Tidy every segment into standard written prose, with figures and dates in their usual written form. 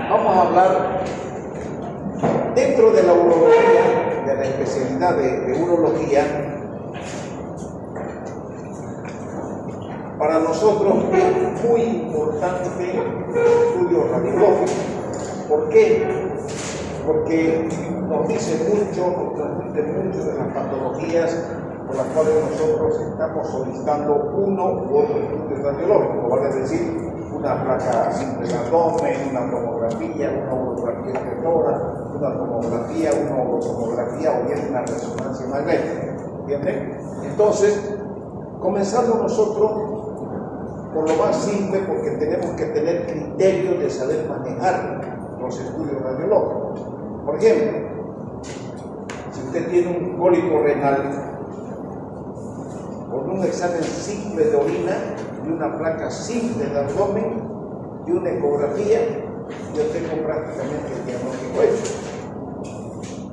Vamos a hablar dentro de la urología, de la especialidad de urología. Para nosotros es muy importante el estudio radiológico. ¿Por qué? Porque nos dice mucho, nos transmite mucho de las patologías por las cuales nosotros estamos solicitando uno u otro estudio radiológico, vale decir, una placa simple de abdomen, una tomografía, una urografía de tórax, una tomografía, una urotomografía o bien una resonancia magnética. ¿Entienden? Entonces, comenzando nosotros por lo más simple, porque tenemos que tener criterios de saber manejar los estudios radiológicos. Por ejemplo, si usted tiene un cólico renal, con un examen simple de orina y una placa simple de abdomen y una ecografía, yo tengo prácticamente el diagnóstico hecho.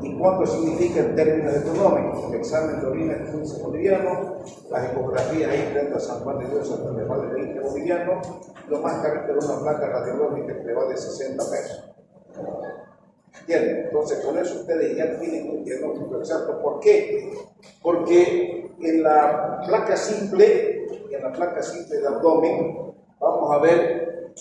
¿Y cuánto significa en términos económicos? El examen de orina es 15 bolivianos, las ecografías ahí frente a San Juan de Dios hasta le vale 20 bolivianos, lo más carito de una placa radiológica que le vale 60 pesos. ¿Entienden? Entonces con eso ustedes ya tienen un diagnóstico exacto. ¿Por qué? Porque en la placa simple de abdomen, vamos a ver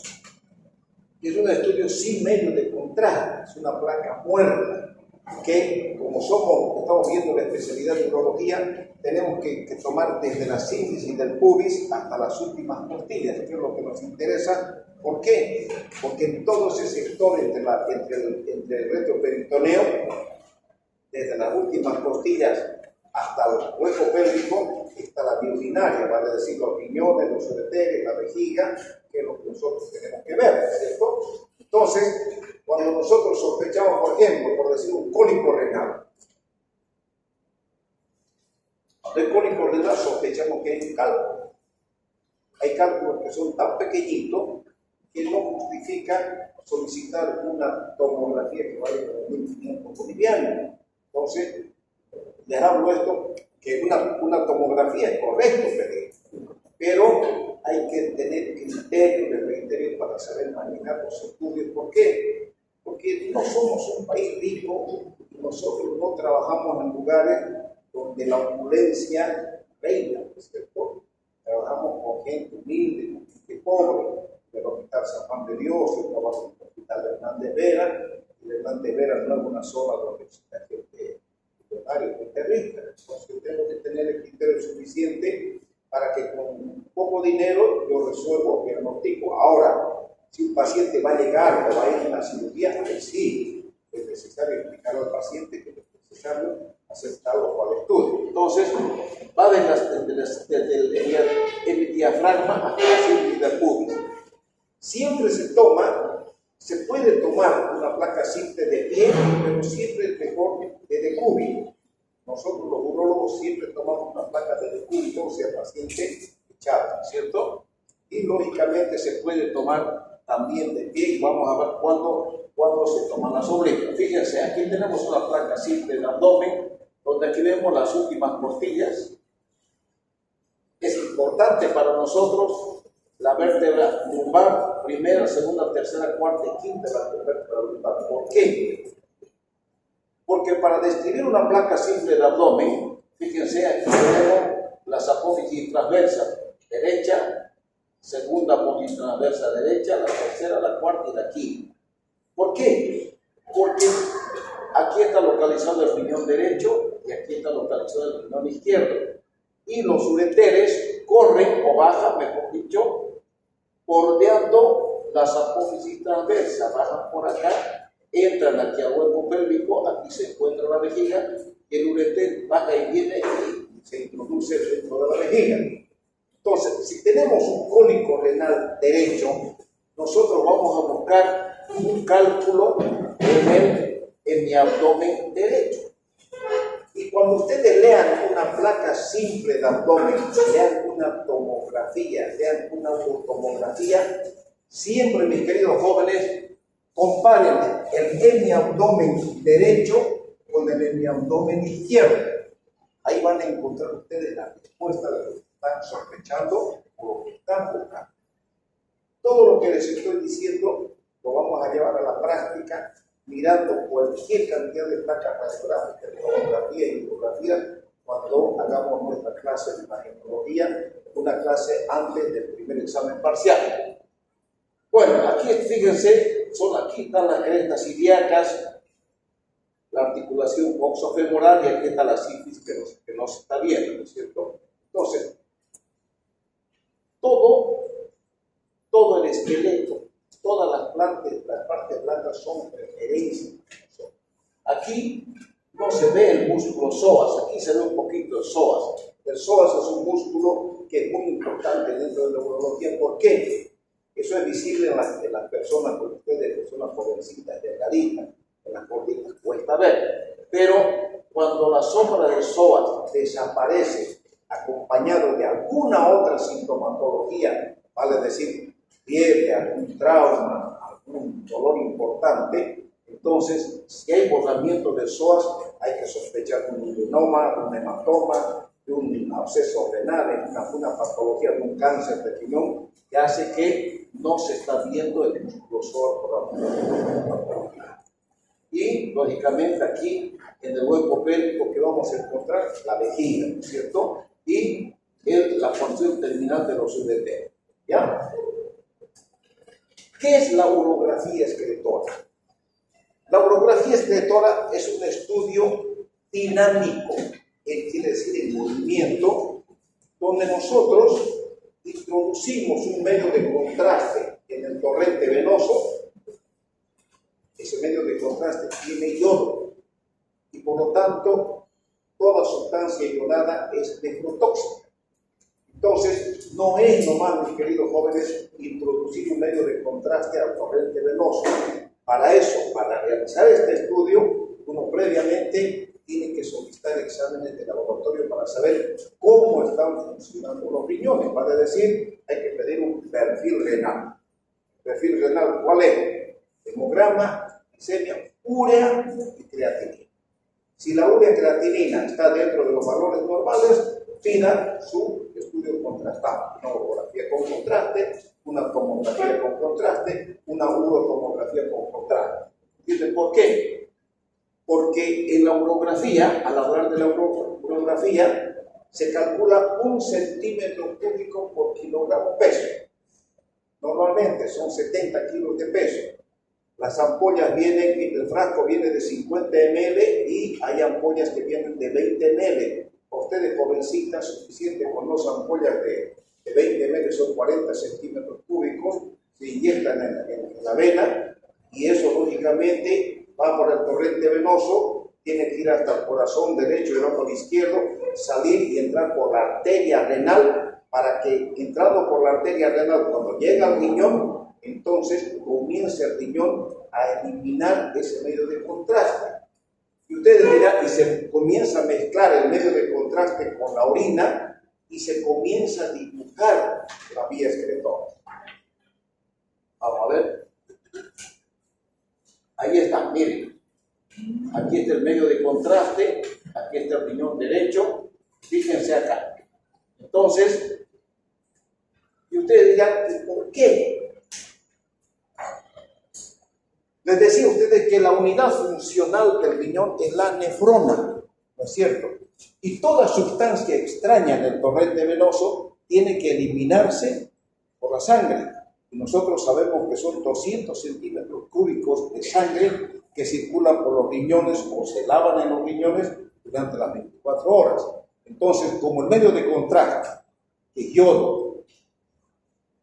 que es un estudio sin medio de contraste, es una placa muerta, que como estamos viendo la especialidad de urología, tenemos que tomar desde la sínfisis del pubis hasta las últimas costillas, que es lo que nos interesa. ¿Por qué? Porque en todo ese sector entre el retroperitoneo, desde las últimas costillas hasta el hueco pélvico, está la vía urinaria, vale decir los riñones, los ureteres, la vejiga, que es lo que nosotros tenemos que ver, ¿cierto? Entonces, cuando nosotros sospechamos, por ejemplo, por decir un cólico renal, del cólico renal sospechamos que hay un cálculo. Hay cálculos que son tan pequeñitos que no justifica solicitar una tomografía que vale 1.500 bolivianos. Entonces, les hablo esto, que una tomografía es correcto pedir, pero hay que tener criterios para saber manejar los estudios. ¿Por qué? Porque no somos un país rico y nosotros no trabajamos en lugares donde la opulencia reina, ¿cierto? Trabajamos con gente humilde, con gente pobre, del Hospital San Juan de Dios, yo trabajo en el Hospital Hernández Vera, y el Hernández Vera no es una zona donde la gente millonaria es rica. Entonces tengo que tener el criterio suficiente para que con poco dinero yo resuelvo el diagnóstico. Ahora, si un paciente va a llegar o va a ir a una cirugía, pues sí, es necesario explicar al paciente que es necesario aceptarlo para el estudio. Entonces, va desde el diafragma hasta la sínfisis del pubis. Siempre se puede tomar una placa simple de pie, pero siempre es mejor de decúbito. Nosotros los urólogos siempre tomamos una placa de decúbito, o sea, paciente echado, ¿cierto? Y lógicamente se puede tomar también de pie y vamos a ver cuándo se toman las oblicuas. Fíjense, aquí tenemos una placa simple de abdomen, donde aquí vemos las últimas costillas. Es importante para nosotros la vértebra lumbar, primera, segunda, tercera, cuarta y quinta vértebra lumbar. ¿Por qué? Porque para describir una placa simple de abdomen, fíjense, aquí tenemos las apófisis transversa derecha, segunda apófisis transversa derecha, la tercera, la cuarta y la quinta. ¿Por qué? Porque aquí está localizado el riñón derecho y aquí está localizado el riñón izquierdo. Y los ureteres corren o bajan, mejor dicho, bordeando las apófisis transversas, bajan por acá, entran aquí al hueco pélvico, aquí se encuentra la vejiga, y el ureter baja y viene y se introduce dentro de la vejiga. Entonces, si tenemos un cólico renal derecho, nosotros vamos a buscar un cálculo en mi abdomen derecho. Y cuando ustedes lean una placa simple de abdomen, lean una tomografía, lean una urotomografía, siempre, mis queridos jóvenes, comparen el hemiabdomen derecho con el hemiabdomen izquierdo. Ahí van a encontrar ustedes la respuesta de lo que están sospechando o lo que están buscando. Todo lo que les estoy diciendo lo vamos a llevar a la práctica mirando cualquier cantidad de placas radiográficas, de tomografía y hidrografía cuando hagamos nuestra clase de imagenología, una clase antes del primer examen parcial. Bueno, aquí fíjense, aquí están las crestas ilíacas, la articulación coxofemoral y aquí está la sífilis que no se está viendo, ¿no es cierto? Entonces, todo el esqueleto, todas las partes blandas son referencias. Aquí no se ve el músculo psoas, aquí se ve un poquito el psoas. El psoas es un músculo que es muy importante dentro de la urología. ¿Por qué? Eso es visible en las personas, con ustedes, personas jovencitas, delgaditas, en las gorditas, cuesta ver. Pero cuando la sombra del psoas desaparece acompañado de alguna otra sintomatología, vale decir, fiebre, algún trauma, algún dolor importante, entonces, si hay borramiento del psoas, hay que sospechar de un urinoma, un hematoma, de un absceso renal, una patología de un cáncer de riñón, que hace que no se está viendo el músculo psoas por la. Y, lógicamente, aquí, en el hueco pélvico, que vamos a encontrar la vejiga, ¿no es cierto? Y la porción terminal de los UDT. ¿Ya? ¿Qué es la urografía esqueletora? La urografía esqueletora es un estudio dinámico, quiere decir en movimiento, donde nosotros introducimos un medio de contraste en el torrente venoso. Ese medio de contraste tiene yodo y por lo tanto toda sustancia ionada es nefrotóxica. Entonces, no es normal, mis queridos jóvenes, introducir un medio de contraste al torrente venoso. Para eso, para realizar este estudio, uno previamente tiene que solicitar exámenes de laboratorio para saber cómo están funcionando los riñones. Vale decir, hay que pedir un perfil renal. ¿Perfil renal cuál es? Hemograma, glicemia, urea y creatinina. Si la urea y creatinina está dentro de los valores normales, pida su estudio contrastado, una urografía con contraste, una tomografía con contraste, una urotomografía con contraste. ¿Entienden por qué? Porque en la urografía, al hablar de la urografía, se calcula 1 centímetro cúbico por kilogramo peso. Normalmente son 70 kilos de peso. Las ampollas vienen, el frasco viene de 50 ml y hay ampollas que vienen de 20 ml. Ustedes, jovencitas, suficiente con 2 ampollas de 20 ml, son 40 centímetros cúbicos, se inyectan en la vena y eso lógicamente va por el torrente venoso, tiene que ir hasta el corazón derecho y el hombro izquierdo, salir y entrar por la arteria renal, para que entrando por la arteria renal, cuando llega al riñón, entonces comienza el riñón a eliminar ese medio de contraste. Y ustedes dirán, y se comienza a mezclar el medio de contraste con la orina y se comienza a dibujar la vía esqueletora. Vamos a ver. Ahí está, miren. Aquí está el medio de contraste, aquí está el riñón derecho. Fíjense acá. Entonces, y ustedes dirán, ¿y por qué? Les decía a ustedes que la unidad funcional del riñón es la nefrona, ¿no es cierto? Y toda sustancia extraña en el torrente venoso tiene que eliminarse por la sangre. Y nosotros sabemos que son 200 centímetros cúbicos de sangre que circulan por los riñones o se lavan en los riñones durante las 24 horas. Entonces, como el medio de contraste, que yodo,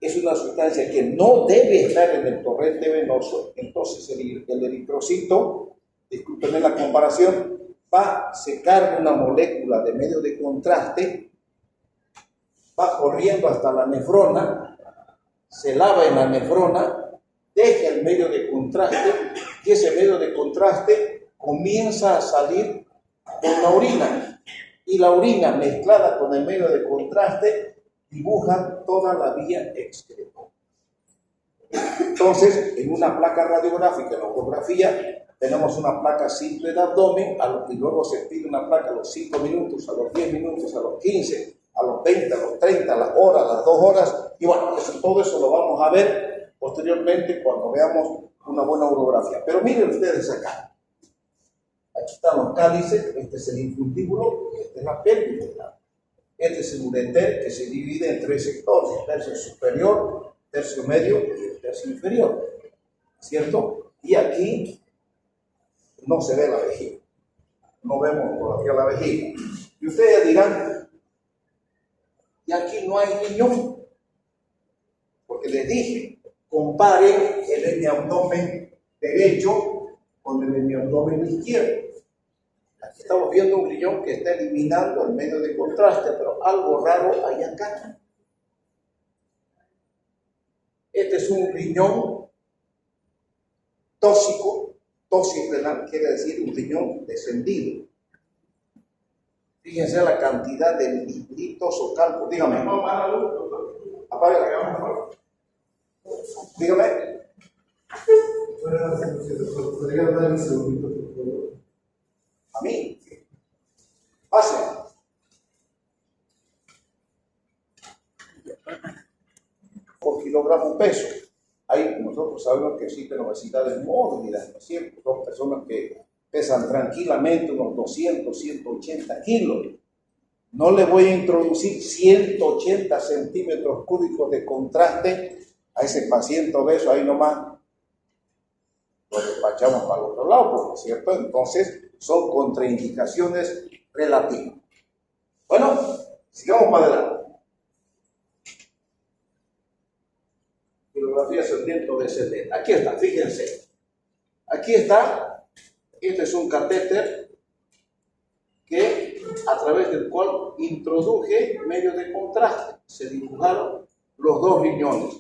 es una sustancia que no debe estar en el torrente venoso, entonces el eritrocito, discúlpenme la comparación, va a secar una molécula de medio de contraste, va corriendo hasta la nefrona, se lava en la nefrona, deja el medio de contraste y ese medio de contraste comienza a salir con la orina. Y la orina mezclada con el medio de contraste dibuja toda la vía excretora. Entonces, en una placa radiográfica, en la urografía, tenemos una placa simple de abdomen, y luego se pide una placa a los 5 minutos, a los 10 minutos, a los 15, a los 20, a los 30, a las horas, a las 2 horas, y bueno, todo eso lo vamos a ver posteriormente cuando veamos una buena urografía. Pero miren ustedes acá. Aquí están los cálices, este es el infundíbulo y esta es la pelvis. Este es el ureter que se divide en tres sectores, el tercio superior, tercio medio y el tercio inferior, ¿cierto? Y aquí no se ve la vejiga, no vemos todavía la vejiga. Y ustedes dirán, y aquí no hay riñón, porque les dije, comparen el hemiabdomen derecho con el hemiabdomen izquierdo. Aquí estamos viendo un riñón que está eliminando el medio de contraste, pero algo raro hay acá. Este es un riñón tóxico, toxirrenal, quiere decir un riñón descendido. Fíjense la cantidad de litritos o cálculos. Dígame. Apague la cámara. Dígame. ¿Podría dar un segundito, por favor? A mí. Pase. Por kilogramo peso. Nosotros sabemos que existen obesidades mórbidas, ¿no es cierto? Son personas que pesan tranquilamente unos 200, 180 kilos. No le voy a introducir 180 centímetros cúbicos de contraste a ese paciente obeso, ahí nomás lo despachamos para el otro lado, ¿no es cierto? Entonces, son contraindicaciones relativas. Bueno, sigamos para adelante. Filografía ascendente o descendente. Aquí está, fíjense. Aquí está, este es un catéter que a través del cual introduje medios de contraste. Se dibujaron los dos riñones.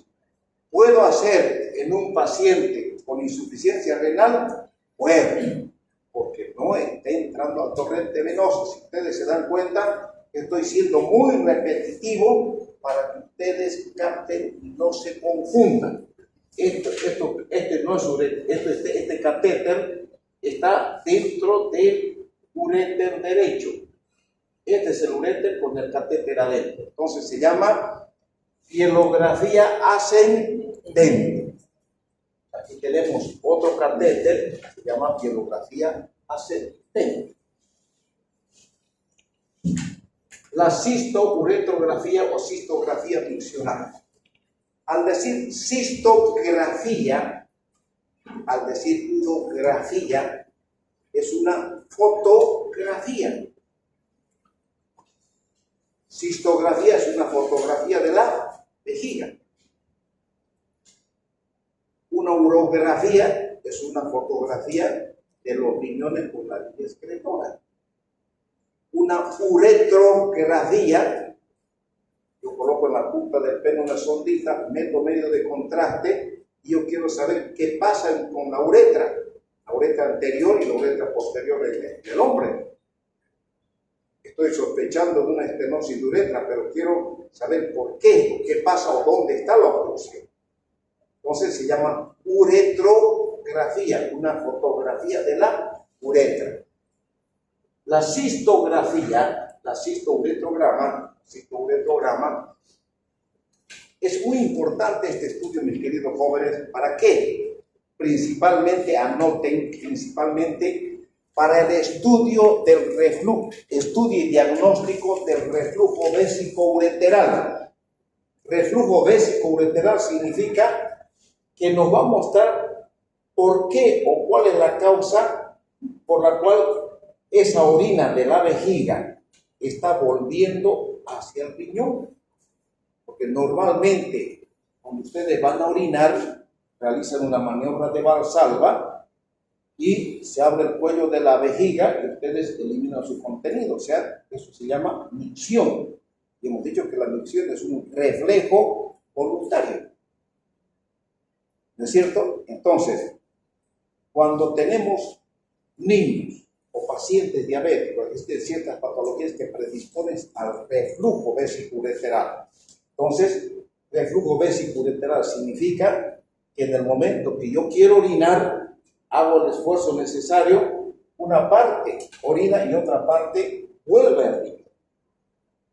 ¿Puedo hacer en un paciente con insuficiencia renal? Puedo, porque no está entrando al torrente venoso. Si ustedes se dan cuenta, estoy siendo muy repetitivo para que ustedes capten y no se confundan. Este no es ureter, este catéter está dentro del ureter derecho. Este es el ureter con el catéter adentro. Entonces se llama fielografía ascendente. Aquí tenemos otro catéter que se llama fielografía ascendente. La cistouretrografía o cistografía miccional. Al decir cistografía, es una fotografía. Cistografía es una fotografía de la vejiga. Una urografía es una fotografía de los riñones por la vía excretora. Una uretrografía, yo coloco en la punta del pene una sondita, meto medio de contraste y yo quiero saber qué pasa con la uretra anterior y la uretra posterior del hombre. Estoy sospechando de una estenosis de uretra, pero quiero saber por qué pasa o dónde está la obstrucción. Entonces se llama uretrografía, una fotografía de la uretra. La cistografía, cistouretrograma, es muy importante este estudio, mis queridos jóvenes. ¿Para qué? Principalmente, anoten, para el estudio del reflujo, estudio y diagnóstico del reflujo vésico-ureteral. Reflujo vésico-ureteral significa que nos va a mostrar por qué o cuál es la causa por la cual esa orina de la vejiga está volviendo hacia el riñón. Porque normalmente, cuando ustedes van a orinar, realizan una maniobra de Valsalva y se abre el cuello de la vejiga y ustedes eliminan su contenido. O sea, eso se llama micción. Y hemos dicho que la micción es un reflejo voluntario. ¿No es cierto? Entonces, cuando tenemos niños o pacientes diabéticos, existen ciertas patologías que predisponen al reflujo vésico-ureteral. Entonces, reflujo vésico-ureteral significa que en el momento que yo quiero orinar, hago el esfuerzo necesario, una parte orina y otra parte vuelve al riñón.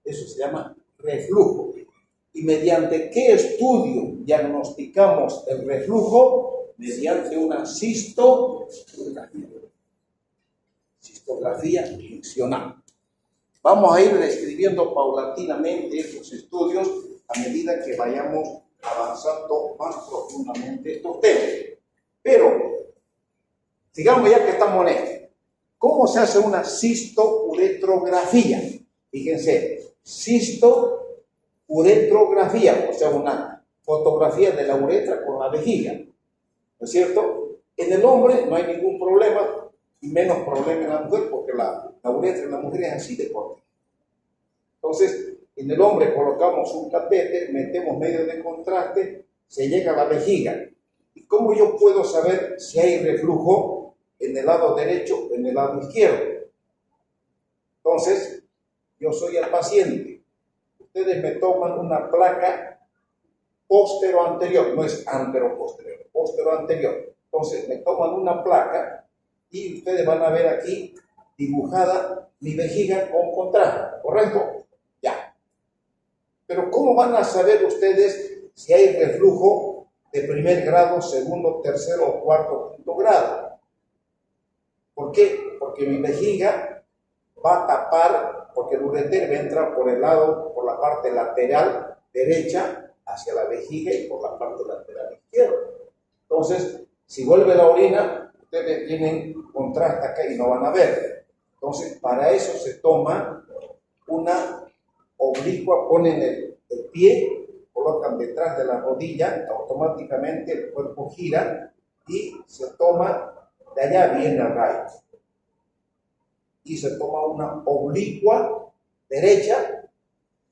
Eso se llama reflujo. ¿Y mediante qué estudio diagnosticamos el reflujo? Mediante una cistografía funcional. Vamos a ir describiendo paulatinamente estos estudios a medida que vayamos avanzando más profundamente estos temas. Pero, digamos ya que estamos en esto, ¿cómo se hace una cistouretrografía? Fíjense, cistouretrografía, o sea, una fotografía de la uretra con la vejiga, ¿no es cierto? En el hombre no hay ningún problema, y menos problema en la mujer, porque la uretra en la mujer es así de corta. Entonces, en el hombre colocamos un catéter, metemos medios de contraste, se llega a la vejiga. ¿Y cómo yo puedo saber si hay reflujo en el lado derecho o en el lado izquierdo? Entonces, yo soy el paciente. Ustedes me toman una placa póstero-anterior, no es antero-posterior, póstero-anterior. Entonces, me toman una placa y ustedes van a ver aquí dibujada mi vejiga con contraste, ¿correcto? Ya. Pero ¿cómo van a saber ustedes si hay reflujo de primer grado, segundo, tercero o cuarto, quinto grado? ¿Por qué? Porque mi vejiga va a tapar, porque el ureter va a entrar por el lado, por la parte lateral derecha hacia la vejiga y por la parte lateral izquierda. Entonces, si vuelve la orina, ustedes tienen contraste acá y no van a ver. Entonces, para eso se toma una oblicua, ponen el pie, colocan detrás de la rodilla, automáticamente el cuerpo gira y se toma, de allá viene el rayo. Y se toma una oblicua derecha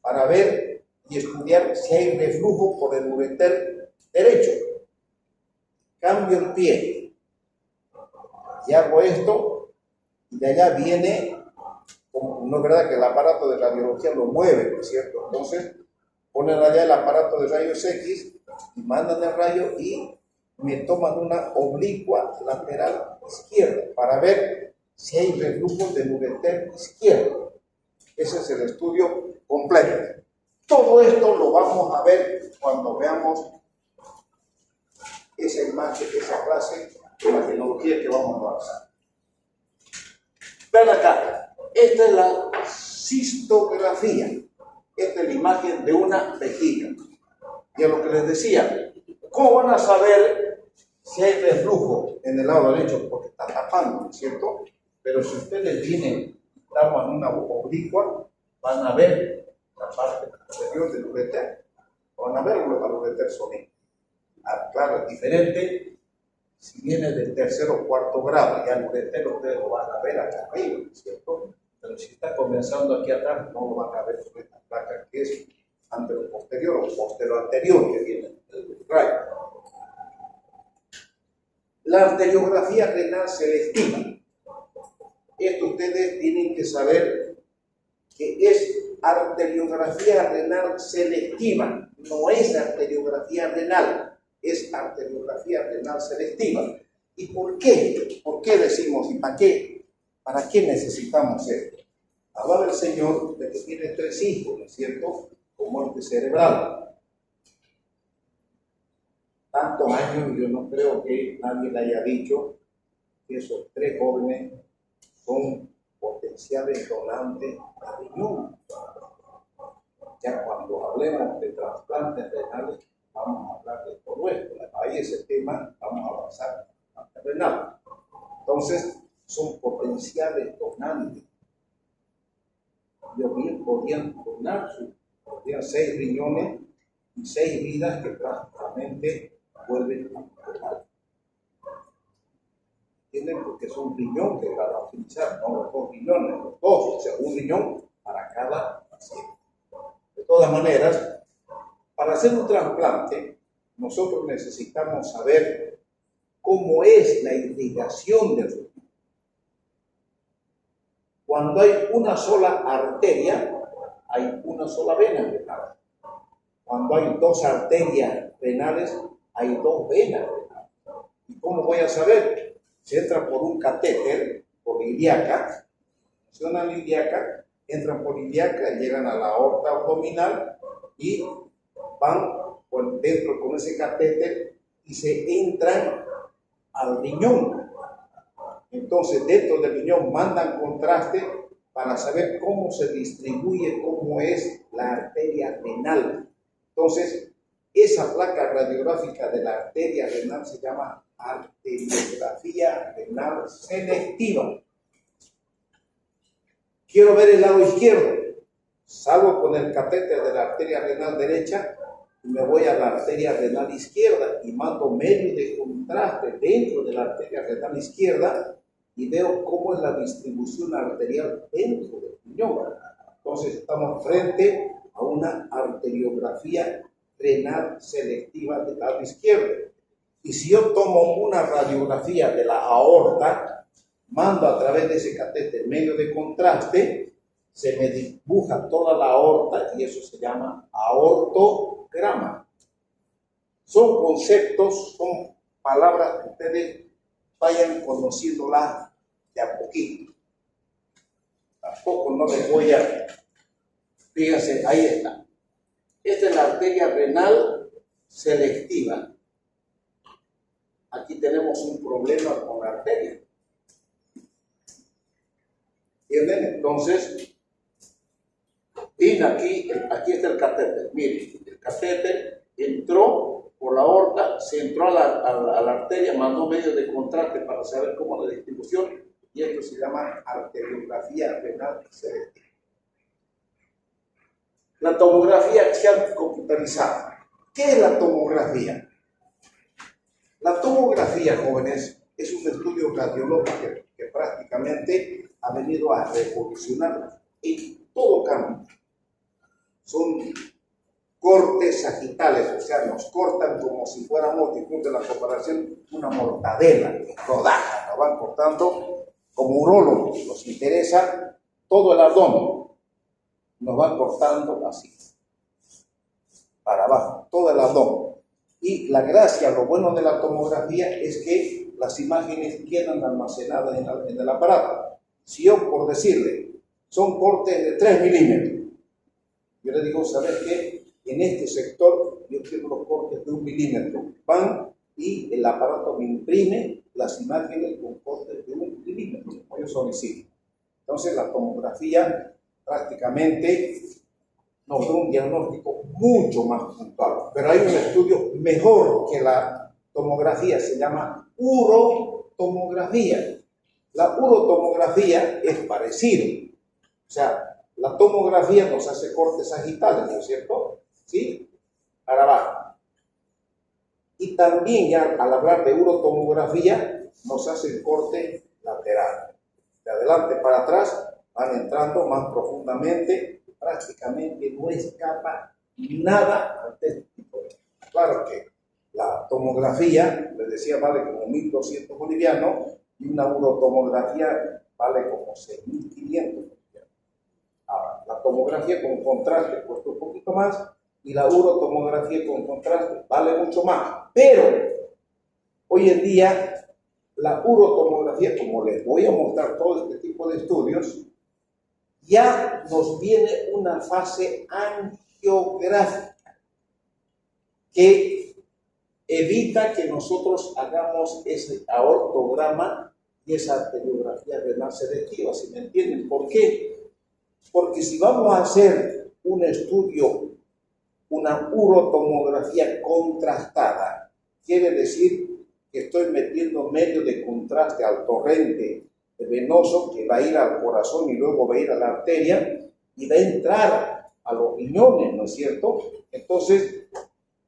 para ver y estudiar si hay reflujo por el ureter derecho. Cambio el pie y hago esto, y de allá viene, no es verdad que el aparato de radiología lo mueve, ¿no es cierto? Entonces ponen allá el aparato de rayos X y mandan el rayo y me toman una oblicua lateral izquierda para ver si hay reflujo del ureter izquierdo. Ese es el estudio completo. Todo esto lo vamos a ver cuando veamos esa imagen, esa clase de la tecnología que vamos a avanzar. Ven acá, esta es la cistografía. Esta es la imagen de una vejiga. Y a lo que les decía, ¿cómo van a saber si hay reflujo en el lado derecho? Porque está tapando, ¿no es cierto? Pero si ustedes vienen, estamos en una oblicua, van a ver la parte superior del ureter. Van a ver al ureter sonido. Claro, es diferente si viene del tercero o cuarto grado. Ya el ureter ustedes lo van a ver acá arriba, ¿no es cierto? Pero si está comenzando aquí atrás, no lo van a ver sobre esta placa que es antero-posterior o postero-anterior que viene del rayo. La arteriografía renal selectiva. Esto ustedes tienen que saber que es arteriografía renal selectiva, no es arteriografía renal, es arteriografía renal selectiva. ¿Y por qué? ¿Por qué decimos y para qué? ¿Para qué necesitamos esto? Hablaba el Señor de que tiene 3 hijos, ¿no es cierto? Con muerte cerebral. Tantos años, yo no creo que nadie le haya dicho que esos 3 jóvenes son potenciales donantes de riñón. Ya cuando hablemos de trasplantes renales, vamos a hablar de todo esto. Ahí ese tema, vamos a avanzar a renal. Entonces, son potenciales donantes. Ellos bien podían donar, podían 6 riñones y 6 vidas que prácticamente vuelven a donar. ¿Entienden? Porque es un riñón que van a utilizar, no los 2 riñones, los 2, o sea, un riñón para cada paciente. De todas maneras, para hacer un trasplante, nosotros necesitamos saber cómo es la irrigación del riñón. Cuando hay una sola arteria, hay una sola vena renal. Cuando hay 2 arterias renales, hay 2 venas renales. ¿Y cómo voy a saber? Se entra por un catéter, por ilíaca, funciona la ilíaca, entran por ilíaca, llegan a la aorta abdominal y van por dentro con ese catéter y se entran al riñón. Entonces, dentro del riñón mandan contraste para saber cómo se distribuye, cómo es la arteria renal. Entonces, esa placa radiográfica de la arteria renal se llama arteriografía renal selectiva. Quiero ver el lado izquierdo. Salgo con el catéter de la arteria renal derecha y me voy a la arteria renal izquierda y mando medios de contraste dentro de la arteria renal izquierda y veo cómo es la distribución arterial dentro del riñón. Entonces estamos frente a una arteriografía renal selectiva del lado izquierdo. Y si yo tomo una radiografía de la aorta, mando a través de ese catéter medio de contraste, se me dibuja toda la aorta y eso se llama aortograma. Son conceptos, son palabras que ustedes vayan conociéndolas de a poquito. Tampoco no les voy a... Fíjense, ahí está. Esta es la arteria renal selectiva. Aquí tenemos un problema con la arteria. ¿Entienden? Entonces, y aquí está el catéter. Miren, el catéter entró por la aorta, se entró a la arteria, mandó medios de contraste para saber cómo la distribución, y esto se llama arteriografía renal selectiva. La tomografía axial computarizada. ¿Qué es la tomografía? La tomografía, jóvenes, es un estudio radiológico que prácticamente ha venido a revolucionar en todo campo. Son cortes sagitales, o sea, nos cortan como si fuéramos, disculpen la comparación, una mortadela, rodaja, nos van cortando como urólogos, nos interesa todo el abdomen, nos van cortando así, para abajo, todo el abdomen. Y la gracia, lo bueno de la tomografía es que las imágenes quedan almacenadas en el aparato. Si yo, por decirle, son cortes de 3 milímetros, yo le digo, ¿sabes qué? En este sector yo quiero los cortes de 1 milímetro. Van y el aparato me imprime las imágenes con cortes de 1 milímetro, como yo solicito. Entonces la tomografía prácticamente nos da un diagnóstico mucho más puntual. Pero hay un estudio mejor que la tomografía, se llama urotomografía. La urotomografía es parecido. O sea, la tomografía nos hace cortes sagitales, ¿no es cierto? ¿Sí? Para abajo. Y también ya al hablar de urotomografía nos hace el corte lateral. De adelante para atrás van entrando más profundamente, prácticamente no escapa nada ante este tipo de... Claro que la tomografía, les decía, vale como 1.200 bolivianos y una urotomografía vale como 6.500. Ahora, la tomografía con contraste cuesta un poquito más y la urotomografía con contraste vale mucho más. Pero hoy en día la urotomografía, como les voy a mostrar todo este tipo de estudios, ya nos viene una fase angiográfica que evita que nosotros hagamos ese aortograma y esa arteriografía renal selectiva, ¿sí me entienden? ¿Por qué? Porque si vamos a hacer un estudio, una urotomografía contrastada, quiere decir que estoy metiendo medio de contraste al torrente venoso que va a ir al corazón y luego va a ir a la arteria y va a entrar a los riñones, ¿no es cierto? Entonces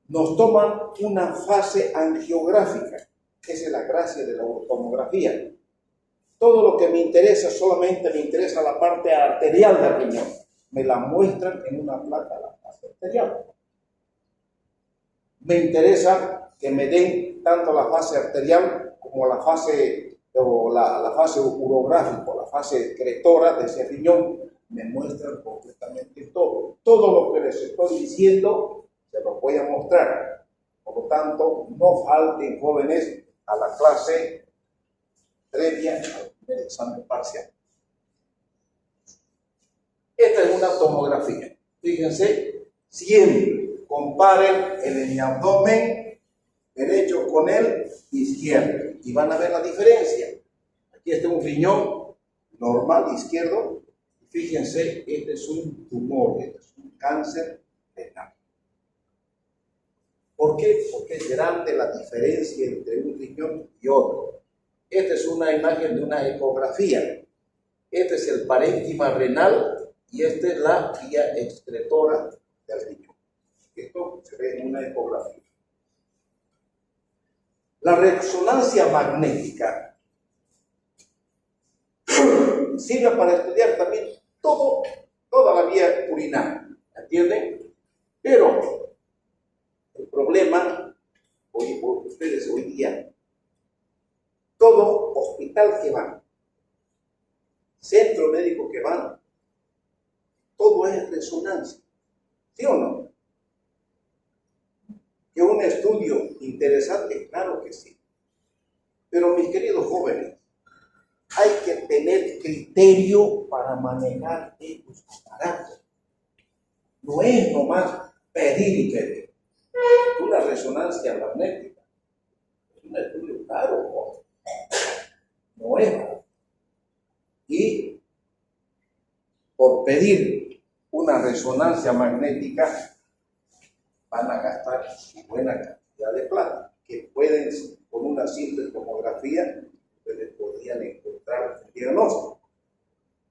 nos toman una fase angiográfica. Esa es la gracia de la urotomografía. Todo lo que me interesa, solamente me interesa la parte arterial del riñón. Me la muestran en una placa la fase arterial. Me interesa que me den tanto la fase arterial como la fase o la fase urográfica, la fase excretora de ese riñón. Me muestran completamente todo. Todo lo que les estoy diciendo se los voy a mostrar. Por lo tanto, no falten, jóvenes, a la clase previa al primer examen parcial. Esta es una tomografía. Fíjense, siempre comparen el abdomen derecho con el izquierdo y van a ver la diferencia. Aquí está un riñón normal izquierdo. Fíjense, este es un tumor, este es un cáncer renal. ¿Por qué? Porque es grande la diferencia entre un riñón y otro. Esta es una imagen de una ecografía. Este es el parénquima renal y esta es la vía excretora del riñón. Esto se ve en una ecografía. La resonancia magnética sirve para estudiar también toda la vía urinaria, ¿entienden? Pero el problema, ustedes hoy día, todo hospital que van, centro médico que van, todo es resonancia, ¿sí o no? ¿Que un estudio interesante? Claro que sí. Pero mis queridos jóvenes, hay que tener criterio para manejar estos aparatos. No es nomás pedir y pedir. Una resonancia magnética es un estudio caro, no es barato. Y por pedir una resonancia magnética van a gastar buena cantidad de plata, que pueden, con una simple tomografía, ustedes podrían encontrar el diagnóstico.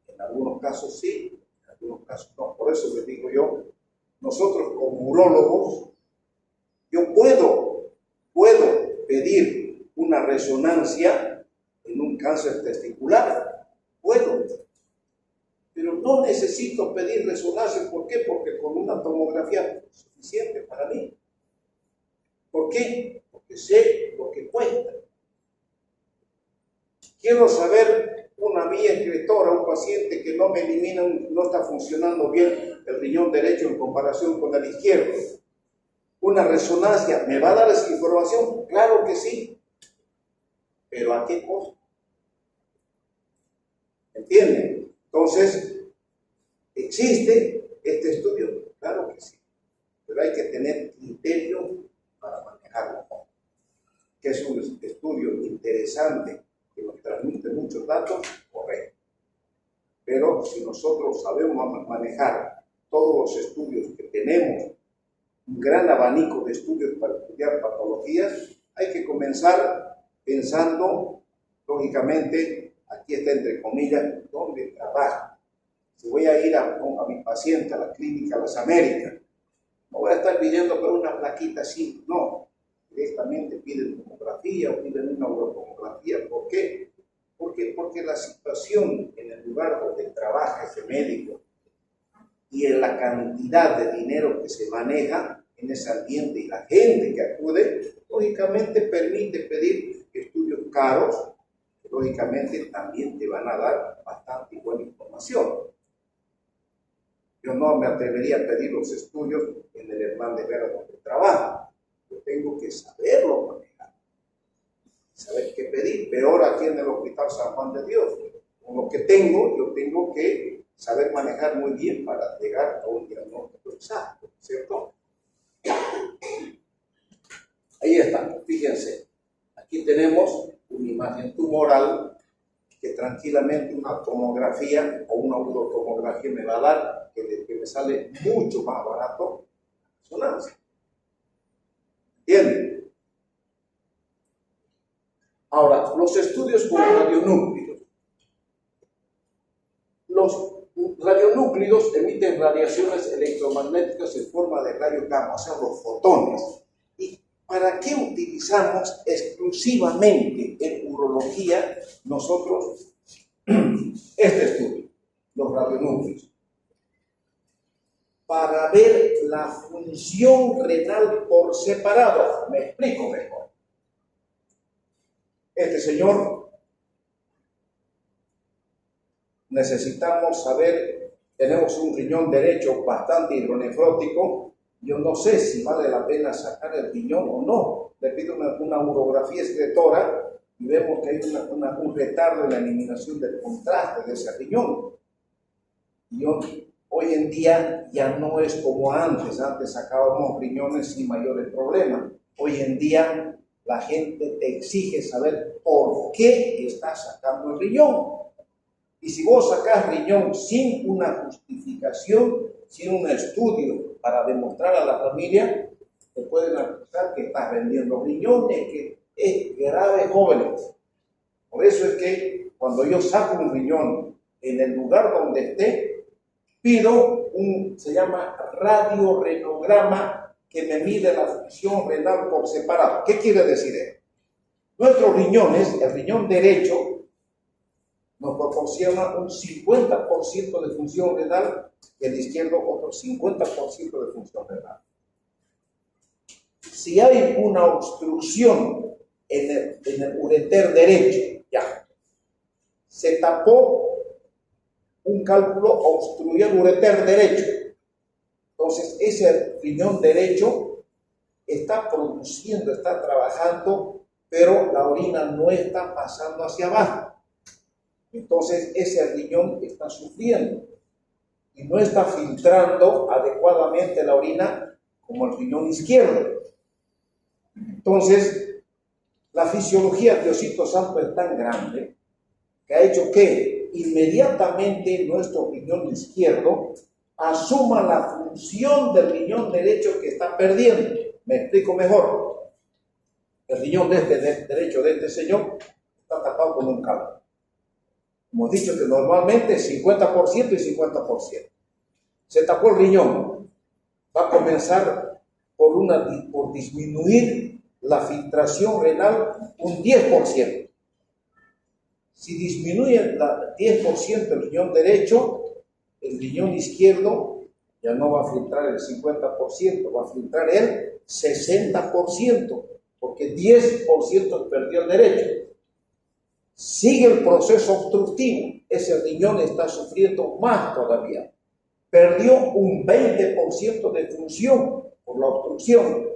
En algunos casos sí, en algunos casos no. Por eso les digo yo, nosotros como urólogos, yo puedo pedir una resonancia en un cáncer testicular, puedo, pero no necesito pedir resonancia. ¿Por qué? Porque con una tomografía es suficiente para mí. ¿Por qué? Porque sé lo que cuesta. Quiero saber una vía excretora, un paciente que no me elimina, no está funcionando bien el riñón derecho en comparación con el izquierdo. Una resonancia, ¿me va a dar esa información? Claro que sí. ¿Pero a qué costo? ¿Entienden? Entonces, ¿existe este estudio? Claro que sí. Pero hay que tener criterio para manejarlo. Que es un estudio interesante, que nos transmite muchos datos, correcto. Pero si nosotros sabemos manejar todos los estudios que tenemos, un gran abanico de estudios para estudiar patologías, hay que comenzar pensando, lógicamente, aquí está entre comillas, ¿dónde trabajo? Si voy a ir a mi paciente a la clínica Las Américas, no voy a estar pidiendo por una plaquita así, no. Directamente piden tomografía o piden una urotomografía. ¿Por qué? Porque la situación en el lugar donde trabaja ese médico y en la cantidad de dinero que se maneja en ese ambiente y la gente que acude, lógicamente permite pedir estudios caros, que lógicamente también te van a dar bastante buena información. Yo no me atrevería a pedir los estudios en el Hernández Vera donde trabajo. Yo tengo que saberlo manejar, saber qué pedir. Peor aquí en el Hospital San Juan de Dios. Con lo que tengo, yo tengo que saber manejar muy bien para llegar a un diagnóstico exacto, ¿cierto? Ahí está, fíjense. Aquí tenemos una imagen tumoral que tranquilamente una tomografía o una urotomografía me va a dar, que me sale mucho más barato la resonancia. ¿Entienden? Ahora, los estudios con radionúclidos. Los radionúclidos emiten radiaciones electromagnéticas en forma de rayos gamma, o sea, los fotones. ¿Y para qué utilizamos exclusivamente en urología nosotros este estudio, los radionúclidos? Para ver la función renal por separado. Me explico mejor. Este señor, necesitamos saber, tenemos un riñón derecho bastante hidronefrótico. Yo no sé si vale la pena sacar el riñón o no. Le pido una urografía excretora y vemos que hay un retardo en la eliminación del contraste de ese riñón. Y yo Hoy en día ya no es como antes. Antes sacábamos riñones sin mayores problemas. Hoy en día la gente te exige saber por qué estás sacando el riñón. Y si vos sacás riñón sin una justificación, sin un estudio para demostrar a la familia, te pueden acusar que estás vendiendo riñones, que es grave, jóvenes. Por eso es que cuando yo saco un riñón en el lugar donde esté, pido se llama radiorenograma, que me mide la función renal por separado. ¿Qué quiere decir esto? Nuestros riñones, el riñón derecho, nos proporciona un 50% de función renal y el izquierdo otro 50% de función renal. Si hay una obstrucción en el ureter derecho, ya, se tapó un cálculo, obstruyó el ureter derecho. Entonces, ese riñón derecho está produciendo, está trabajando, pero la orina no está pasando hacia abajo. Entonces, ese riñón está sufriendo y no está filtrando adecuadamente la orina como el riñón izquierdo. Entonces, la fisiología de Diosito Santo es tan grande que ha hecho que inmediatamente nuestro riñón izquierdo asuma la función del riñón derecho que está perdiendo. Me explico mejor. El riñón derecho de este señor está tapado con un cálculo. Hemos dicho que normalmente es 50% y 50%. Se tapó el riñón. Va a comenzar por disminuir la filtración renal un 10%. Si disminuye el 10% el riñón derecho, el riñón izquierdo ya no va a filtrar el 50%, va a filtrar el 60%, porque 10% perdió el derecho. Sigue el proceso obstructivo, ese riñón está sufriendo más todavía. Perdió un 20% de función por la obstrucción.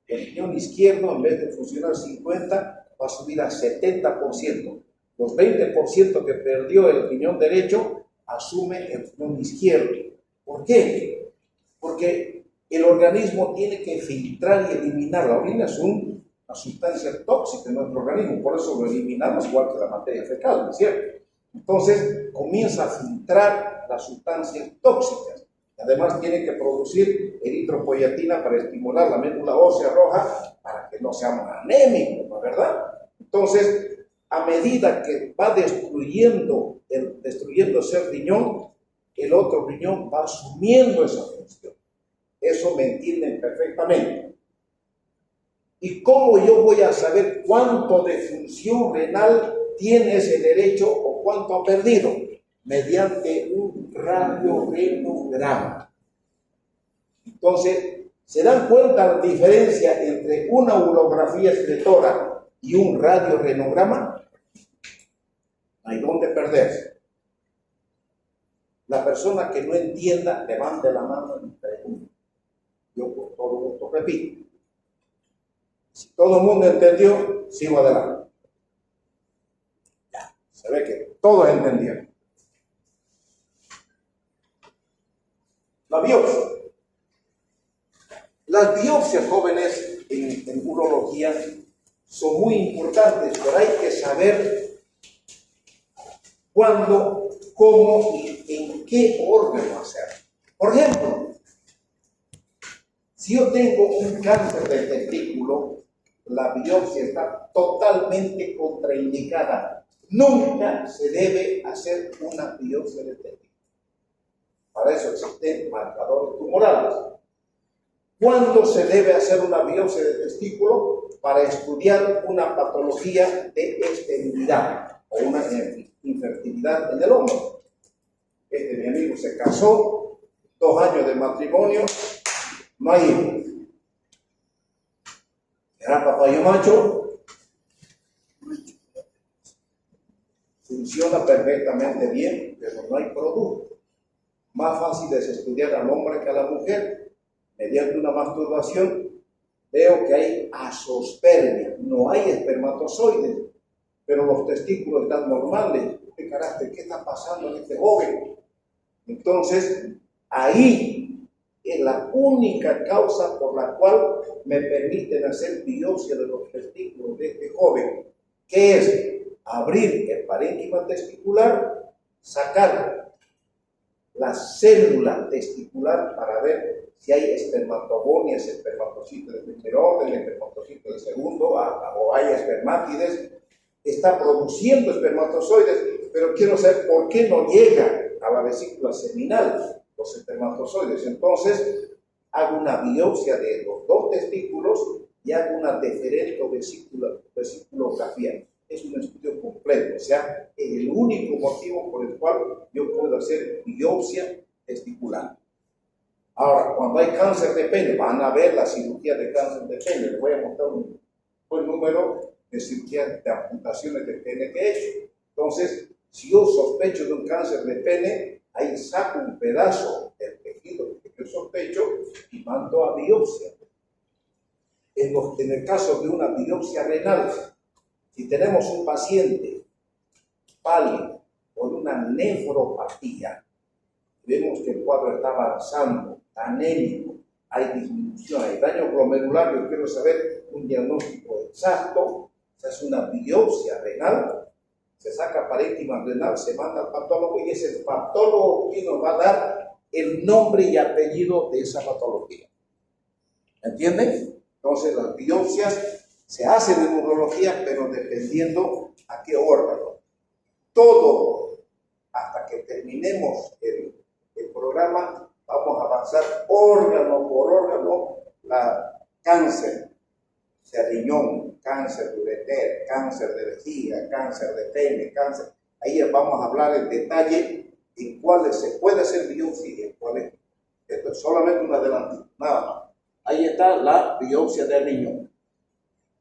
El riñón izquierdo, en vez de funcionar 50%, va a subir a 70%. Los 20% que perdió el riñón derecho, asume el riñón izquierdo. ¿Por qué? Porque el organismo tiene que filtrar y eliminar. La orina es una sustancia tóxica en nuestro organismo, por eso lo eliminamos igual que la materia fecal, ¿no es cierto? Entonces comienza a filtrar las sustancias tóxicas. Además tiene que producir eritropoyetina para estimular la médula ósea roja para que no seamos anémicos, ¿no es verdad? Entonces, a medida que va destruyéndose el riñón, el otro riñón va asumiendo esa función. Eso me entienden perfectamente. ¿Y cómo yo voy a saber cuánto de función renal tiene ese derecho o cuánto ha perdido? Mediante un radiorenograma. Entonces, ¿se dan cuenta la diferencia entre una urografía excretora y un radiorenograma? No hay dónde perderse. La persona que no entienda, levante la mano y pregunte. Yo por todo gusto repito. Si todo el mundo entendió, sigo adelante. Ya, se ve que todos entendieron. La biopsia. Las biopsias, jóvenes, en urología son muy importantes, pero hay que saber cuándo, cómo y en qué órgano hacer. Por ejemplo, si yo tengo un cáncer del testículo, la biopsia está totalmente contraindicada. Nunca se debe hacer una biopsia de testículo. Para eso existen marcadores tumorales. ¿Cuándo se debe hacer una biopsia de testículo? Para estudiar una patología de esterilidad o una infertilidad en el hombre. Mi amigo se casó, 2 años de matrimonio, no hay hijos. Era papayo macho, funciona perfectamente bien, pero no hay producto. Más fácil es estudiar al hombre que a la mujer. Mediante una masturbación veo que hay azospermia, no hay espermatozoides, pero los testículos están normales. ¿Qué carácter? ¿Qué está pasando en este joven? Entonces, Ahí es la única causa por la cual me permiten hacer biopsia de los testículos de este joven, que es abrir el parénquima testicular, sacar la célula testicular para ver si hay espermatogonias, espermatocitos de primer orden, espermatocitos de segundo, o hay espermátides. Está produciendo espermatozoides, pero quiero saber por qué no llega a la vesícula seminal los espermatozoides. Entonces, hago una biopsia de los dos testículos y hago una vesiculografía. Es un estudio completo, o sea, es el único motivo por el cual yo puedo hacer biopsia testicular. Ahora, cuando hay cáncer de pene, van a ver la cirugía de cáncer de pene. Les voy a mostrar un buen número de cirugías de amputaciones de pene que he hecho. Entonces, si yo sospecho de un cáncer de pene, ahí saco un pedazo del tejido que yo sospecho y mando a biopsia. En el caso de una biopsia renal, si tenemos un paciente pálido con una nefropatía, vemos que el cuadro está avanzando, está anémico, hay disminución, hay daño glomerular, yo quiero saber un diagnóstico exacto, se hace una biopsia renal, se saca parénquima renal, se manda al patólogo y es el patólogo que nos va a dar el nombre y apellido de esa patología. ¿Entienden? Entonces las biopsias se hacen en urología, pero dependiendo a qué órgano. Todo, hasta que terminemos el programa, vamos a avanzar órgano por órgano, cáncer de riñón, cáncer de ureter, cáncer de vejiga, cáncer de pene, cáncer. Ahí vamos a hablar en detalle en cuáles se puede hacer biopsia y en cuáles. Esto es solamente un adelanto, nada más. Ahí está la biopsia de riñón.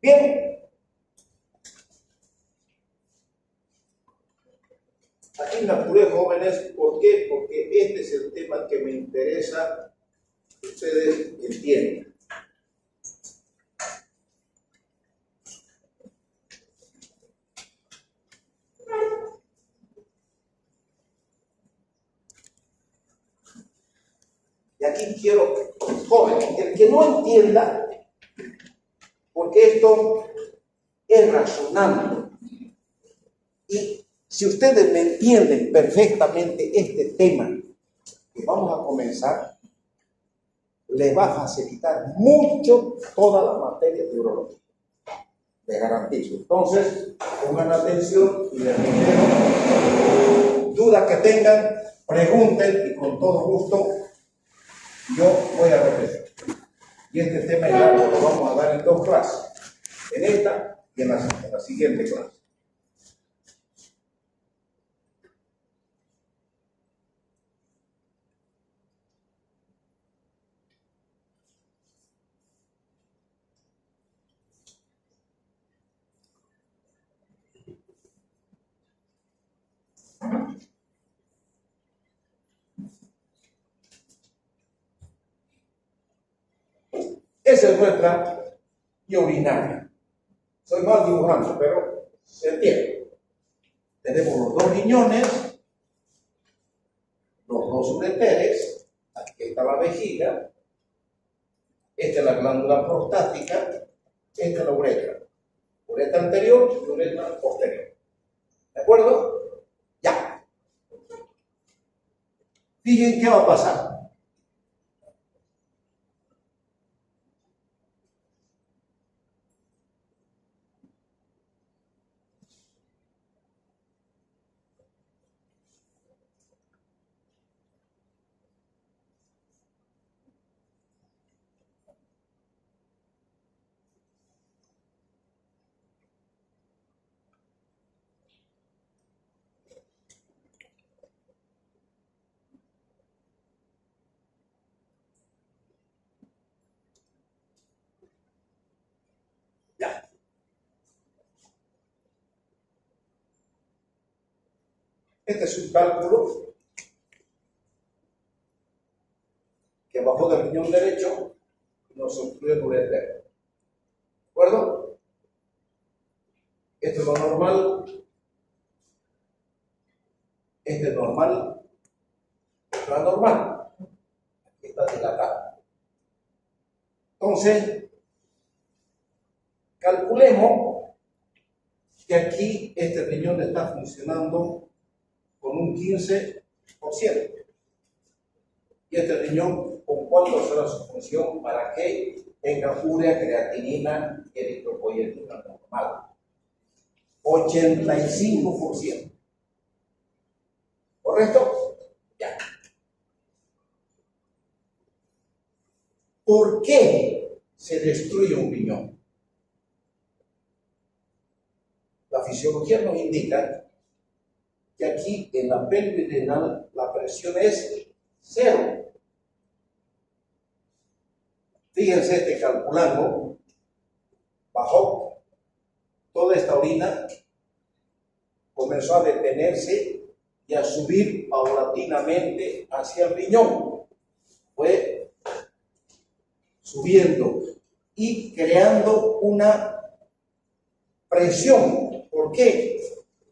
Bien. Aquí me apuré, jóvenes. ¿Por qué? Porque este es el tema que me interesa que ustedes entiendan. Y aquí quiero, jóvenes, el que no entienda, porque esto es razonando. Y si ustedes me entienden perfectamente este tema que vamos a comenzar, les va a facilitar mucho toda la materia de urología. Les garantizo. Entonces, pongan atención y les reitero, dudas que tengan, pregunten y con todo gusto yo voy a repetir. Y este tema es largo, lo vamos a dar en 2 clases, en esta y en la siguiente clase. Esa es nuestra vía urinaria. Soy mal dibujando, pero se entiende. Tenemos los 2 riñones, los 2 ureteres, aquí está la vejiga, esta es la glándula prostática, esta es la uretra. Uretra anterior y uretra posterior. ¿De acuerdo? Ya. Fíjense qué va a pasar. Ya. Este es un cálculo que bajó del riñón derecho y nos obstruye el ureter. ¿De acuerdo? Esto es lo normal. Este es normal. Esto es anormal. dilatado. Entonces, calculemos que aquí este riñón está funcionando con un 15%. Y este riñón, ¿con cuánto será su función para que tenga urea, creatinina y eritropoyetina normal? 85%. ¿Correcto? Ya. ¿Por qué se destruye un riñón? La fisiología nos indica que aquí en la pelvis renal la presión es 0. Fíjense que calculando, bajó toda esta orina, comenzó a detenerse y a subir paulatinamente hacia el riñón. Fue subiendo y creando una presión. ¿Por qué?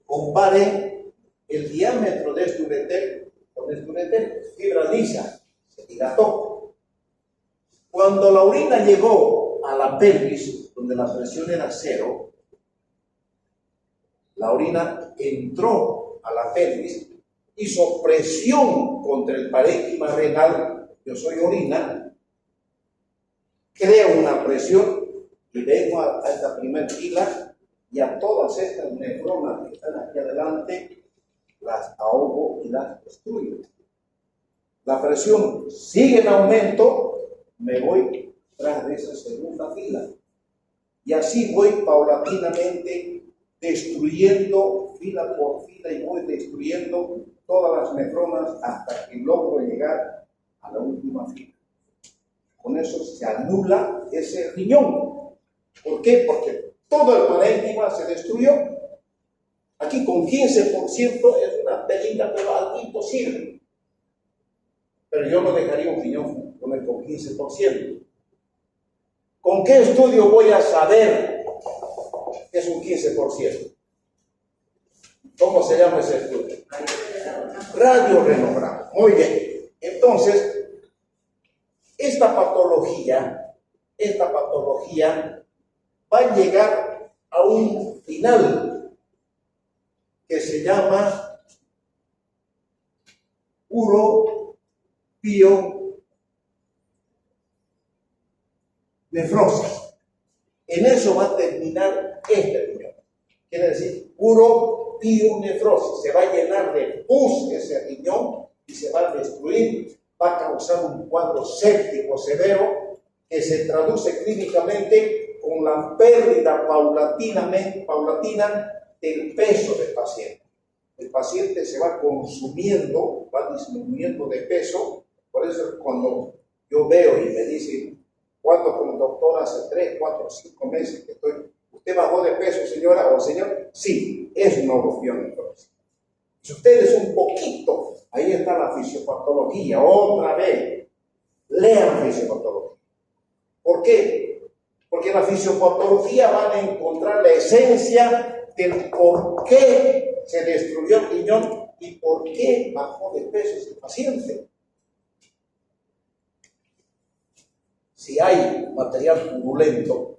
Comparen el diámetro de este ureter con este ureter, fibra lisa, se dilató. Cuando la orina llegó a la pelvis, donde la presión era 0, la orina entró a la pelvis, hizo presión contra el parénquima renal, yo soy orina, crea una presión y vengo a esta primera fila y a todas estas nefronas que están aquí adelante, las ahogo y las destruyo. La presión sigue en aumento, me voy tras de esa segunda fila. Y así voy paulatinamente destruyendo fila por fila y voy destruyendo todas las nefronas hasta que logro llegar a la última fila. Con eso se anula ese riñón. ¿Por qué? Porque todo el parénquima se destruyó. Aquí con 15% es una pelita, pero algo imposible. Pero yo no dejaría un riñón con 15%. ¿Con qué estudio voy a saber que es un 15%? ¿Cómo se llama ese estudio? Radiorenograma. Muy bien. Entonces, esta patología va a llegar a un final que se llama uropionefrosis. En eso va a terminar este riñón. Quiere decir, uropionefrosis. Se va a llenar de pus ese riñón y se va a destruir. Va a causar un cuadro séptico severo que se traduce clínicamente con la pérdida paulatina del peso del paciente. El paciente se va consumiendo, va disminuyendo de peso. Por eso cuando yo veo y me dicen, ¿cuánto como doctor hace 3, 4, 5 meses que estoy? ¿Usted bajó de peso, señora o señor? Sí, es una uropionefrosis. Si usted es un poquito, ahí está la fisiopatología. Otra vez, lean fisiopatología. ¿Por qué? Porque en la fisiopatología van a encontrar la esencia del por qué se destruyó el riñón y por qué bajó de peso ese paciente. Si hay material turbulento,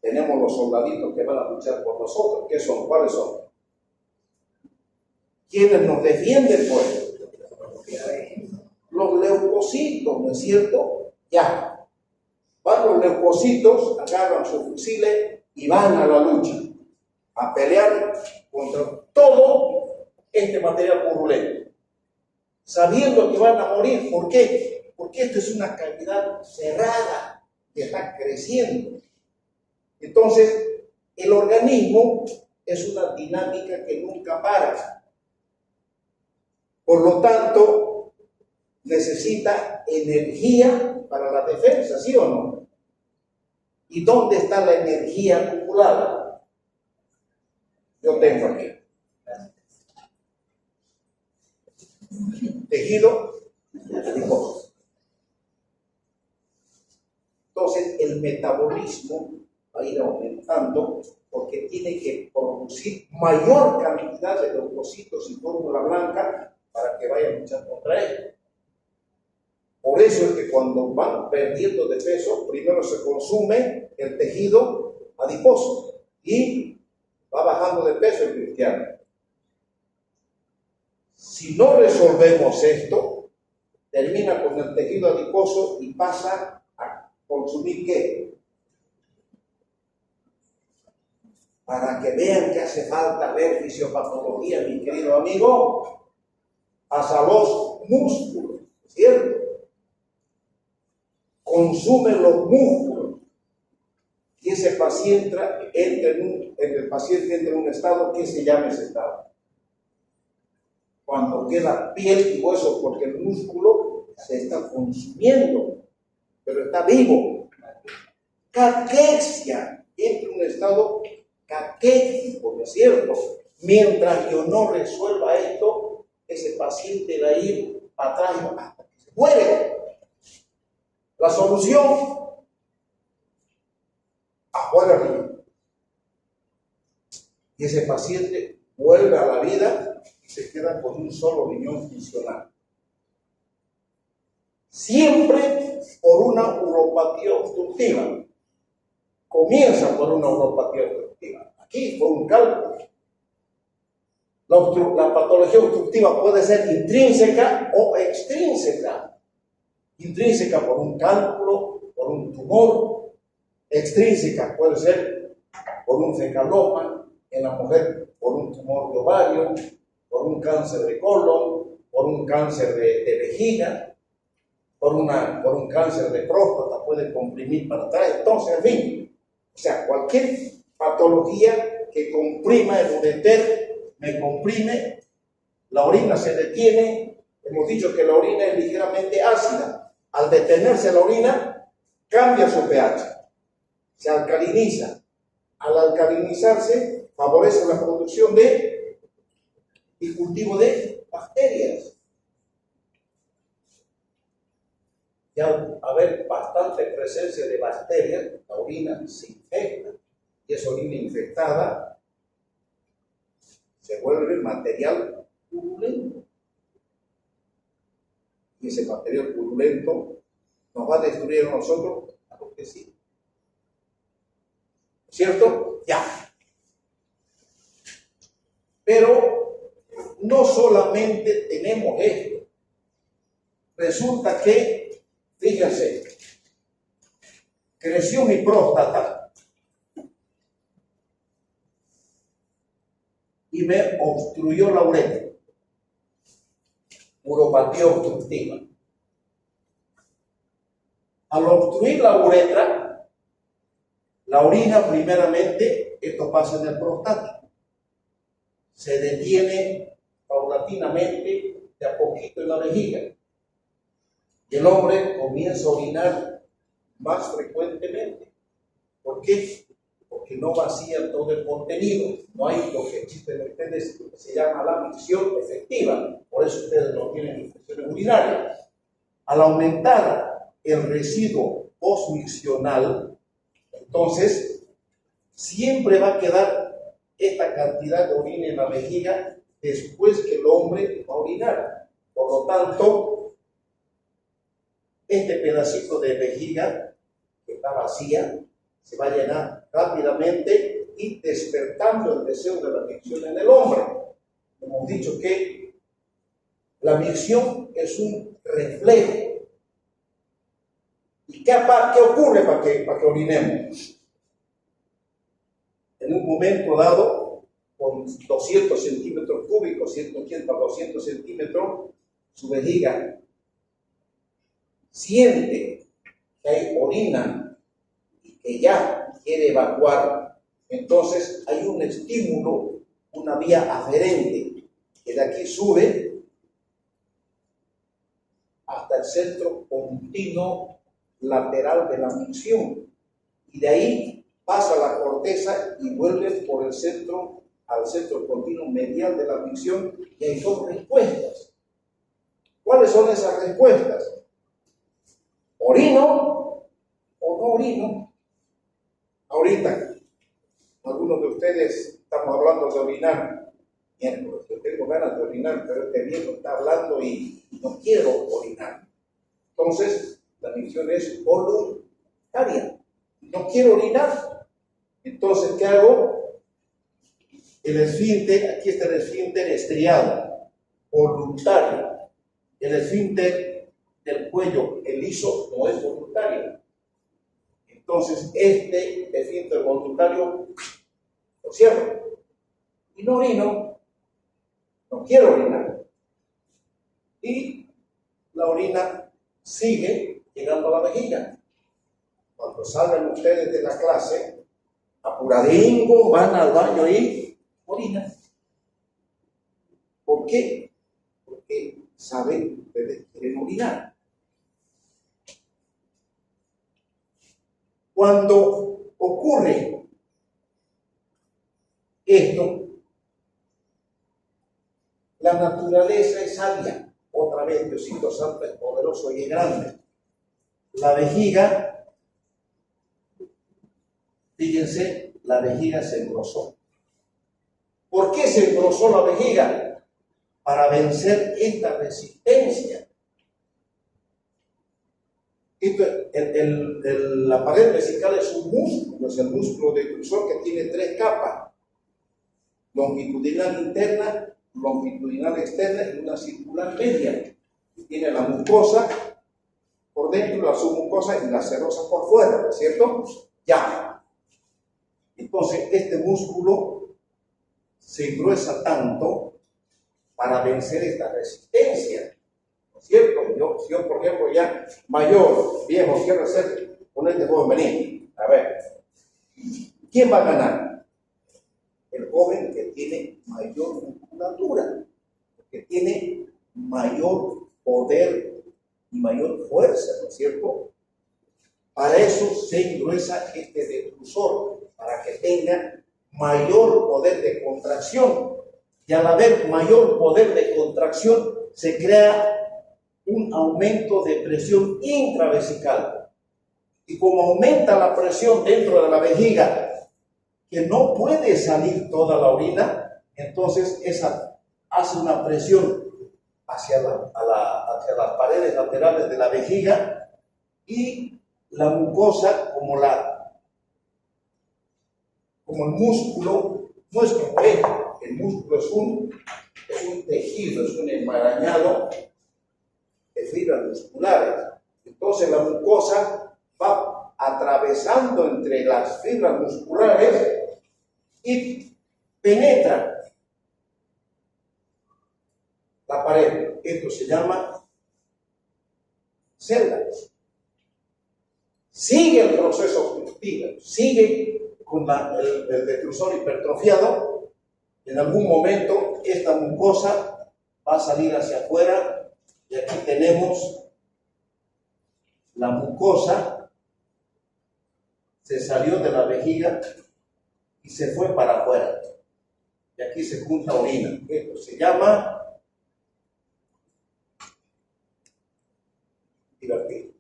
tenemos los soldaditos que van a luchar por nosotros. ¿Qué son? ¿Cuáles son? ¿Quiénes nos defienden, pues? Los leucocitos, ¿no es cierto? Ya. Van los leucocitos, agarran sus fusiles y van a la lucha, a pelear contra todo este material turbulento, sabiendo que van a morir. ¿Por qué? Porque esta es una cavidad cerrada que está creciendo. Entonces, el organismo es una dinámica que nunca para. Por lo tanto, necesita energía para la defensa, ¿sí o no? ¿Y dónde está la energía acumulada? Yo tengo aquí. Tejido adiposo. Entonces, el metabolismo va a ir aumentando porque tiene que producir mayor cantidad de leucocitos y fórmula blanca para que vaya a luchar contra él. Por eso es que cuando van perdiendo de peso, primero se consume el tejido adiposo y va bajando de peso el cristiano. Si no resolvemos esto, termina con el tejido adiposo y pasa a consumir ¿qué? Para que vean que hace falta ver fisiopatología, mi querido amigo, hasta los músculos, ¿cierto? Consume los músculos y ese paciente el paciente entra en un estado que se llama ese estado. Cuando queda piel y hueso, porque el músculo se está consumiendo, pero está vivo. Caquexia, entra en un estado caquético, ¿no es cierto? Mientras yo no resuelva esto, ese paciente va a ir para atrás hasta que se muere. La solución, afuera arriba. Y ese paciente vuelve a la vida y se queda con un solo riñón funcional. Siempre por una uropatía obstructiva. Comienza por una uropatía obstructiva. Aquí por un cálculo. La patología obstructiva puede ser intrínseca o extrínseca. Intrínseca por un cálculo, por un tumor. Extrínseca puede ser por un fecaloma, en la mujer por un tumor de ovario, por un cáncer de colon, por un cáncer de vejiga, por un cáncer de próstata, puede comprimir para atrás. Entonces, en fin, o sea, cualquier patología que comprima el ureter, me comprime, la orina se detiene. Hemos dicho que la orina es ligeramente ácida. Al detenerse la orina, cambia su pH, se alcaliniza. Al alcalinizarse, favorece la producción y cultivo de bacterias. Y al haber bastante presencia de bacterias, la orina se infecta. Y esa orina infectada se vuelve material purulento. Y ese material purulento nos va a destruir a nosotros, a lo que sí. ¿Cierto? Ya. Pero no solamente tenemos esto. Resulta que, fíjense, creció mi próstata y me obstruyó la uretra. Uropatía obstructiva. Al obstruir la uretra, la orina primeramente, esto pasa en el prostático, se detiene paulatinamente de a poquito en la vejiga y el hombre comienza a orinar más frecuentemente. ¿Por qué? Porque no vacía todo el contenido, no hay lo que existe en ustedes, lo que se llama la micción efectiva, por eso ustedes no tienen infecciones urinarias. Al aumentar el residuo postmiccional, entonces siempre va a quedar esta cantidad de orina en la vejiga después que el hombre va a orinar. Por lo tanto, este pedacito de vejiga que está vacía se va a llenar rápidamente y despertando el deseo de la micción en el hombre. Hemos dicho que la micción es un reflejo. ¿Y qué ocurre para que orinemos? En un momento dado, con 200 centímetros cúbicos, 180 a 200 centímetros, su vejiga siente que hay orina y que ya quiere evacuar. Entonces hay un estímulo, una vía aferente, que de aquí sube hasta el centro continuo lateral de la micción. Y de ahí pasa la corteza y vuelve por el centro, al centro continuo medial de la micción. Y hay dos respuestas. ¿Cuáles son esas respuestas? ¿Orino o no orino? Ahorita, algunos de ustedes estamos hablando de orinar. Miércoles, yo tengo ganas de orinar, pero este viejo está hablando y no quiero orinar. Entonces, la micción es voluntaria. No quiero orinar. Entonces, ¿qué hago? El esfínter, aquí está el esfínter estriado, voluntario. El esfínter del cuello, el liso, no es voluntario. Entonces, este esfínter voluntario lo cierro. Y no orino, no quiero orinar. Y la orina sigue llegando a la vejiga. Cuando salgan ustedes de la clase, apuradingo, van al baño y orinan. ¿Por qué? Porque saben que ustedes quieren orinar. Cuando ocurre esto, la naturaleza es sabia. Otra vez, Diosito Santo es poderoso y es grande. La vejiga, fíjense, la vejiga se engrosó. ¿Por qué se engrosó la vejiga? Para vencer esta resistencia. La pared vesical es un músculo, es el músculo detrusor que tiene 3 capas: longitudinal interna, longitudinal externa y una circular media. Tiene la mucosa por dentro, la submucosa y la serosa por fuera, ¿cierto? Ya. Entonces, este músculo se engruesa tanto para vencer esta resistencia, ¿no es cierto? Yo, por ejemplo, ya mayor, viejo, quiero ser un este joven, venir. A ver, ¿quién va a ganar? El joven que tiene mayor musculatura, que tiene mayor poder y mayor fuerza, ¿no es cierto? Para eso se engruesa este detrusor, para que tenga mayor poder de contracción. Y al haber mayor poder de contracción, se crea un aumento de presión intravesical. Y como aumenta la presión dentro de la vejiga, que no puede salir toda la orina, entonces esa hace una presión hacia las paredes laterales de la vejiga, y la mucosa, como el músculo, no es como esto, el músculo es un tejido, es un enmarañado de fibras musculares. Entonces la mucosa va atravesando entre las fibras musculares y penetra la pared. Esto se llama células. Sigue el proceso obstructivo, sigue con el detrusor hipertrofiado. En algún momento esta mucosa va a salir hacia afuera, y aquí tenemos la mucosa, se salió de la vejiga y se fue para afuera. Y aquí se junta orina. Esto se llama divertido.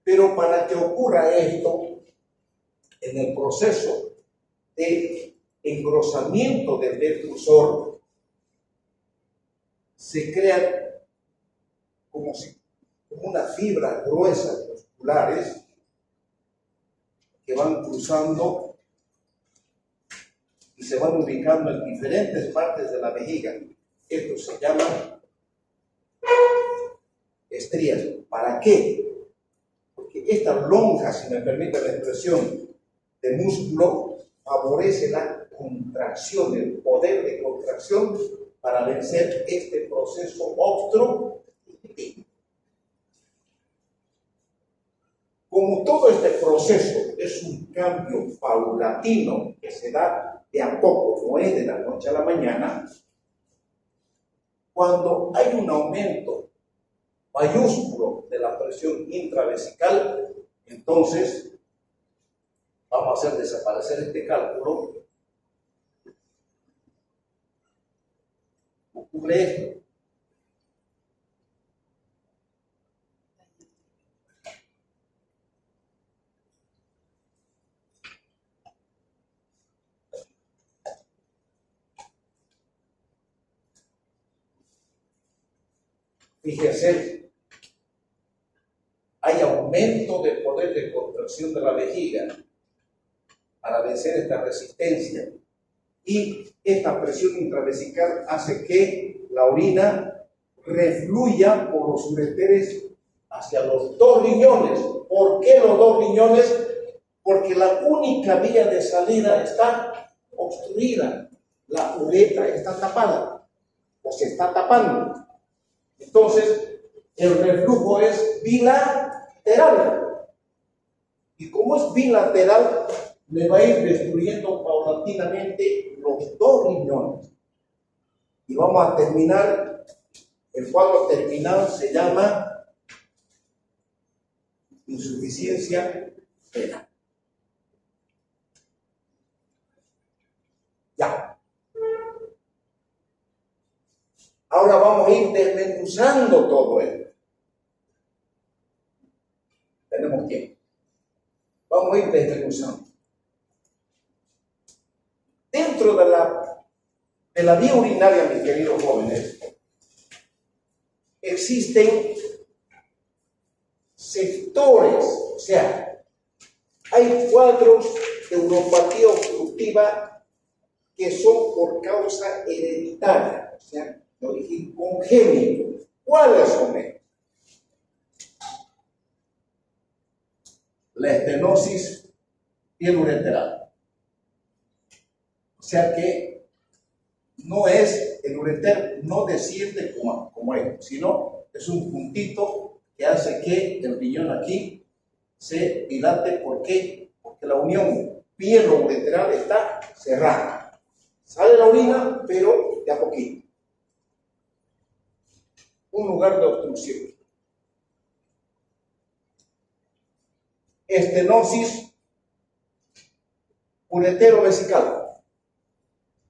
Pero para que ocurra esto, en el proceso de engrosamiento del detrusor, se crean como unas fibras gruesas musculares que van cruzando y se van ubicando en diferentes partes de la vejiga. Esto se llama estrías. ¿Para qué? Porque esta lonja, si me permite la expresión, de músculo favorece la contracción, el poder de contracción para vencer este proceso obstructivo. Como todo este proceso es un cambio paulatino que se da de a poco, no es de la noche a la mañana, cuando hay un aumento mayúsculo de la presión intravesical, entonces vamos a hacer desaparecer este cálculo. Ocurre esto. fíjense, hay aumento del poder de contracción de la vejiga para vencer esta resistencia. Y esta presión intravesical hace que la orina refluya por los ureteres hacia los dos riñones. ¿Por qué los dos riñones? Porque la única vía de salida está obstruida. La uretra está tapada o se está tapando. Entonces, el reflujo es bilateral. Y como es bilateral, le va a ir destruyendo paulatinamente los dos riñones. Y vamos a terminar, el cuadro terminal se llama insuficiencia renal. Ya. Ahora vamos a ir desmenuzando todo esto. Tenemos tiempo. Vamos a ir desmenuzando. Dentro de la vía urinaria, mis queridos jóvenes, existen sectores, o sea, hay cuadros de uropatía obstructiva que son por causa hereditaria, o sea, de origen congénito. ¿Cuáles son estos? La estenosis pielureteral. O sea que no es, el ureter no desciende como esto, sino es un puntito que hace que el riñón aquí se dilate. ¿Por qué? Porque la unión pielo-ureteral está cerrada. Sale la orina, pero de a poquito. Un lugar de obstrucción. Estenosis uretero-vesical.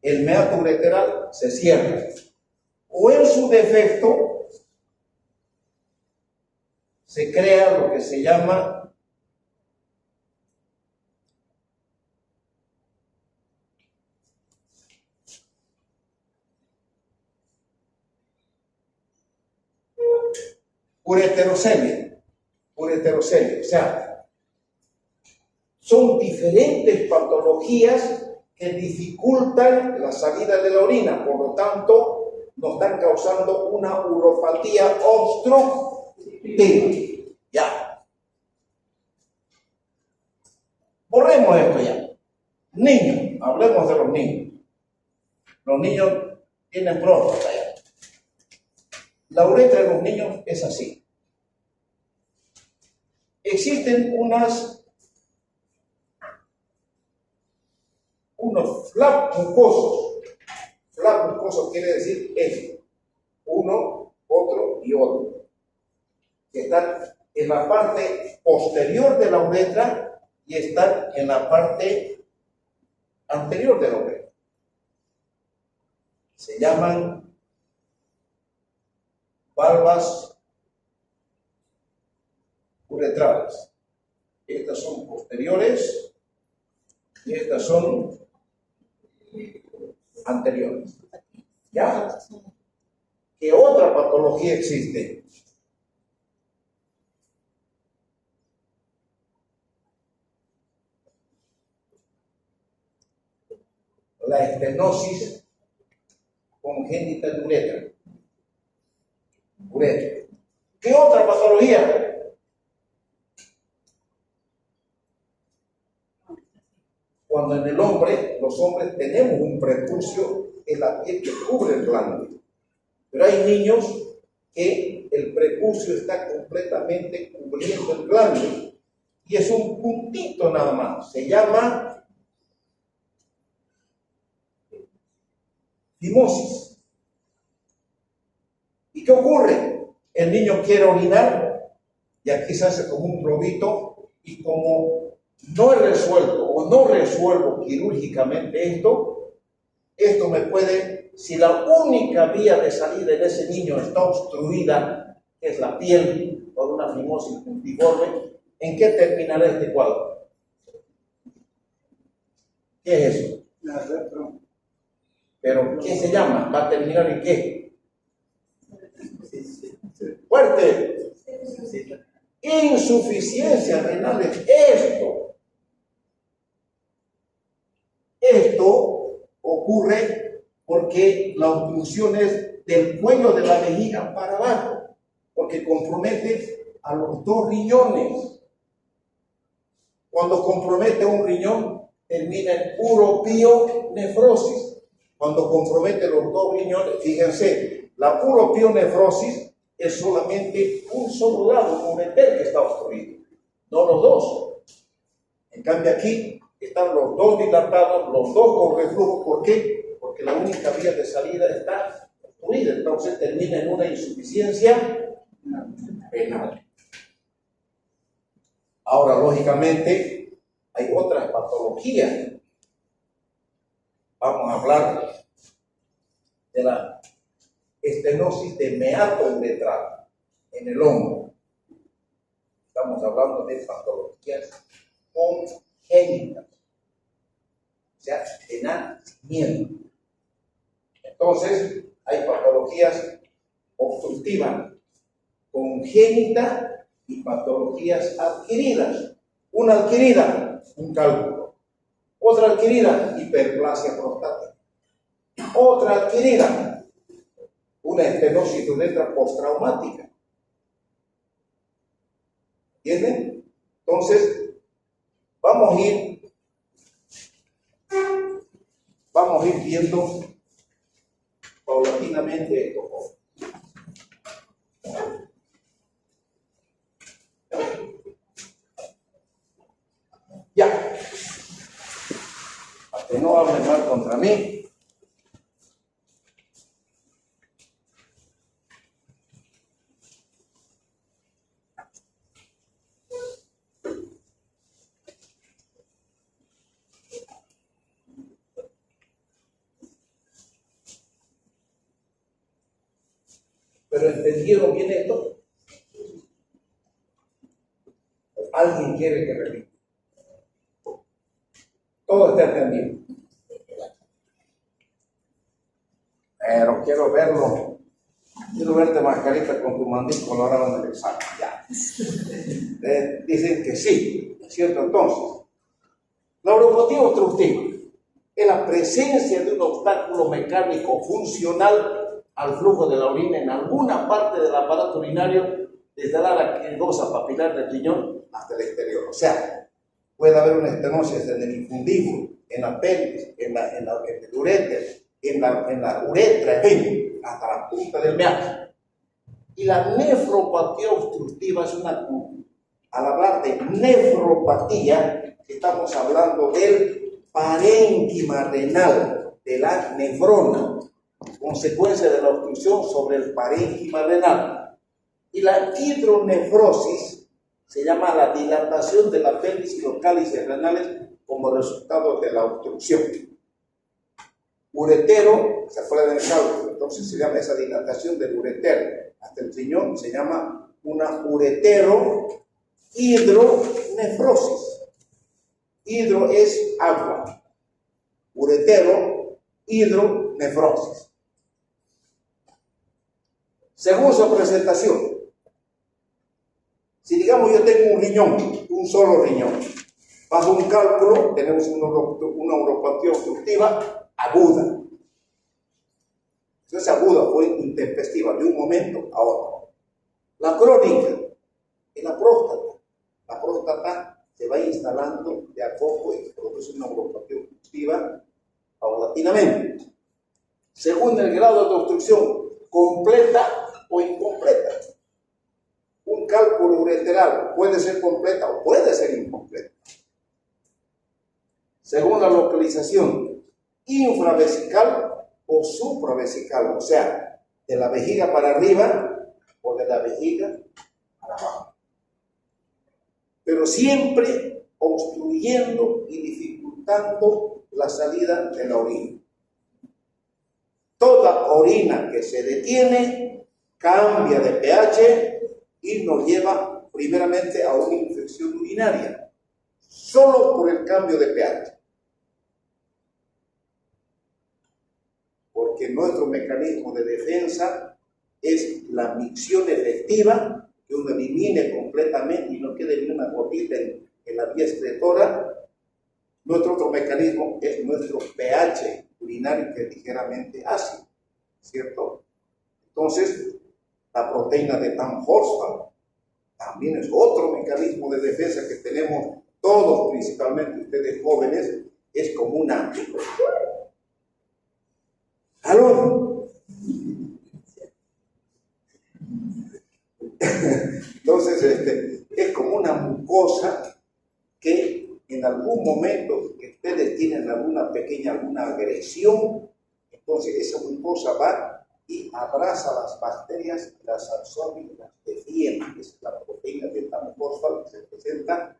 El meato ureteral se cierra. O en su defecto, se crea lo que se llama ureterocelia. Ureterocelia. O sea, son diferentes patologías que dificultan la salida de la orina, por lo tanto, nos están causando una uropatía obstructiva. Ya. Borremos esto ya. Niños, hablemos de los niños. Los niños tienen próstata ya. La uretra de los niños es así. Existen unos flaps mucosos. Flaps mucosos quiere decir esto. Uno, otro y otro. Que están en la parte posterior de la uretra y están en la parte anterior de la uretra. Se llaman valvas uretrales. Estas son posteriores y estas son anteriores. ¿Ya? ¿Qué otra patología existe? La estenosis congénita de uretra. ¿Qué otra patología? Cuando en el hombre, los hombres tenemos un prepucio en la piel que cubre el glande. Pero hay niños que el prepucio está completamente cubriendo el glande. Y es un puntito nada más. Se llama fimosis. ¿Y qué ocurre? El niño quiere orinar y aquí se hace como un globito, y como no resuelvo o no resuelvo quirúrgicamente esto me puede, si la única vía de salida en ese niño está obstruida, que es la piel, por una fimosis puntiforme, ¿en qué terminará este cuadro? ¿Qué es eso? ¿Pero qué se llama? ¿Va a terminar en qué? Fuerte. Insuficiencia renal es esto ocurre porque la obstrucción es del cuello de la vejiga para abajo, porque compromete a los dos riñones. Cuando compromete un riñón, termina en uropionefrosis. Cuando compromete los dos riñones, fíjense, la uropionefrosis es solamente un solo lado, un meter que está obstruido, no los dos. En cambio aquí están los dos dilatados, los dos con reflujo. ¿Por qué? Porque la única vía de salida está obstruida, entonces termina en una insuficiencia renal. Ahora, lógicamente, hay otras patologías. Vamos a hablar de la estenosis de meato uretral en el hombro. Estamos hablando de patologías congénitas, o sea, de nacimiento. Entonces, hay patologías obstructivas, congénitas y patologías adquiridas. Una adquirida, un cálculo. Otra adquirida, hiperplasia prostática. Otra adquirida, una estenosis uretral postraumática. ¿Entienden? Entonces, vamos a ir viendo paulatinamente esto. Ya. Para que no hablen mal contra mí. ¿Pero entendieron bien esto? ¿Alguien quiere que repita? Todo está entendido. Pero quiero verlo. Quiero verte mascarita con tu mandíbula ahora en el examen. Ya. Dicen que sí, ¿es cierto? Entonces, la uropatía obstructiva es la presencia de un obstáculo mecánico funcional al flujo de la orina en alguna parte del aparato urinario, desde la lacrimosa papilar del riñón hasta el exterior. O sea, puede haber una estenosis en el infundíbulo, en la pelvis, en el uréter, en la uretra, en fin, hasta la punta del meato. Y la nefropatía obstructiva es al hablar de nefropatía, estamos hablando del parénquima renal, de la nefrona, consecuencia de la obstrucción sobre el parénquima renal. Y la hidronefrosis se llama la dilatación de la pelvis y los cálices renales como resultado de la obstrucción. Uretero, se acuerdan del cálculo, entonces se llama esa dilatación del uretero hasta el riñón, se llama una uretero hidronefrosis. Hidro es agua, uretero, hidronefrosis. Según su presentación, si digamos yo tengo un riñón, un solo riñón, bajo un cálculo tenemos una uropatía obstructiva aguda. Entonces aguda fue intempestiva de un momento a otro. La crónica es la próstata. La próstata se va instalando de a poco y produce una uropatía obstructiva paulatinamente. Según el grado de obstrucción, completa o incompleta. Un cálculo ureteral puede ser completa o puede ser incompleta. Según la localización, infravesical o supravesical, o sea, de la vejiga para arriba o de la vejiga para abajo. Pero siempre obstruyendo y dificultando la salida de la orina. Toda orina que se detiene cambia de pH y nos lleva primeramente a una infección urinaria, solo por el cambio de pH. Porque nuestro mecanismo de defensa es la micción efectiva, que uno elimine completamente y no quede ni una gotita en la vía excretora. Nuestro otro mecanismo es nuestro pH urinario, que es ligeramente ácido, ¿cierto? Entonces, la proteína de Tan-Horsfall también es otro mecanismo de defensa que tenemos todos, principalmente ustedes jóvenes, es como una jalón. Entonces, es como una mucosa que en algún momento que ustedes tienen alguna agresión, entonces esa mucosa va y abraza las bacterias, las absorbe y las defiende. Esa es la proteína de Tan-Horsfall que se presenta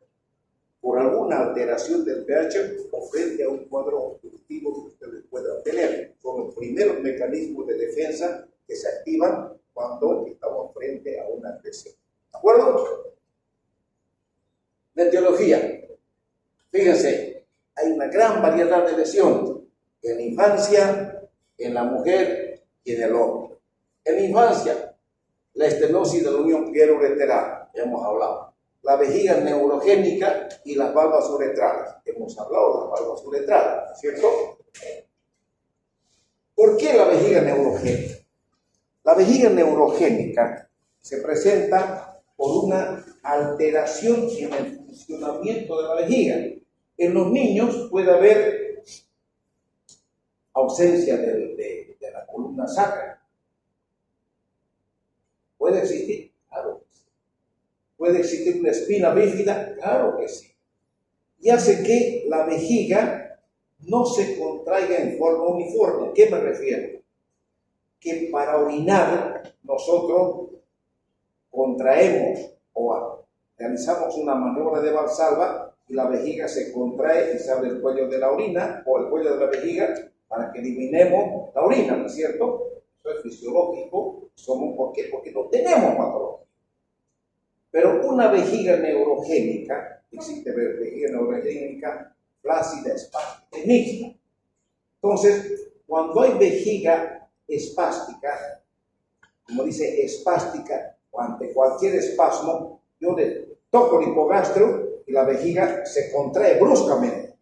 por alguna alteración del pH o frente a un cuadro obstructivo que ustedes puedan tener. Son los primeros mecanismos de defensa que se activan cuando estamos frente a una agresión. ¿De acuerdo? La etiología. Fíjense, hay una gran variedad de lesiones en la infancia, en la mujer y en el hombre. En la infancia, la estenosis de la unión piero-ureteral, ya hemos hablado. La vejiga neurogénica y las valvas uretrales. Hemos hablado de las valvas uretrales, ¿cierto? ¿Por qué la vejiga neurogénica? La vejiga neurogénica se presenta por una alteración en el funcionamiento de la vejiga. En los niños puede haber ausencia de la columna sacra. ¿Puede existir? Claro que sí. ¿Puede existir una espina bífida? Claro que sí. Y hace que la vejiga no se contraiga en forma uniforme. ¿A qué me refiero? Que para orinar nosotros contraemos o realizamos una maniobra de Valsalva y la vejiga se contrae y se abre el cuello de la orina o el cuello de la vejiga para que eliminemos la orina, ¿no es cierto? Eso es fisiológico. ¿Por qué? Porque no tenemos patología. Pero una vejiga neurogénica, existe vejiga neurogénica flácida, espástica y mixta. Entonces, cuando hay vejiga espástica, como dice espástica, o ante cualquier espasmo, yo le toco el hipogastrio y la vejiga se contrae bruscamente,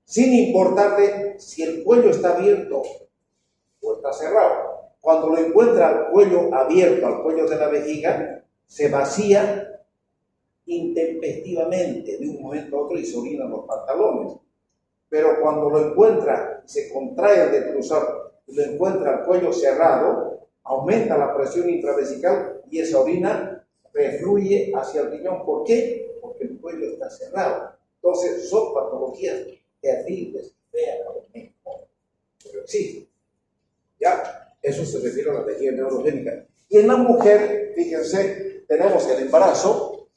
sin importarle si el cuello está abierto o está cerrado. Cuando lo encuentra el cuello abierto, al cuello de la vejiga, se vacía intempestivamente de un momento a otro y se orinan los pantalones. Pero cuando lo encuentra, se contrae el detrusor y lo encuentra el cuello cerrado, aumenta la presión intravesical y esa orina refluye hacia el riñón. ¿Por qué? Porque el cuello está cerrado. Entonces son patologías terribles, feas, pero existen. ¿Ya? Eso se refiere a la vejiga neurogénica. Y en la mujer, fíjense, tenemos el embarazo,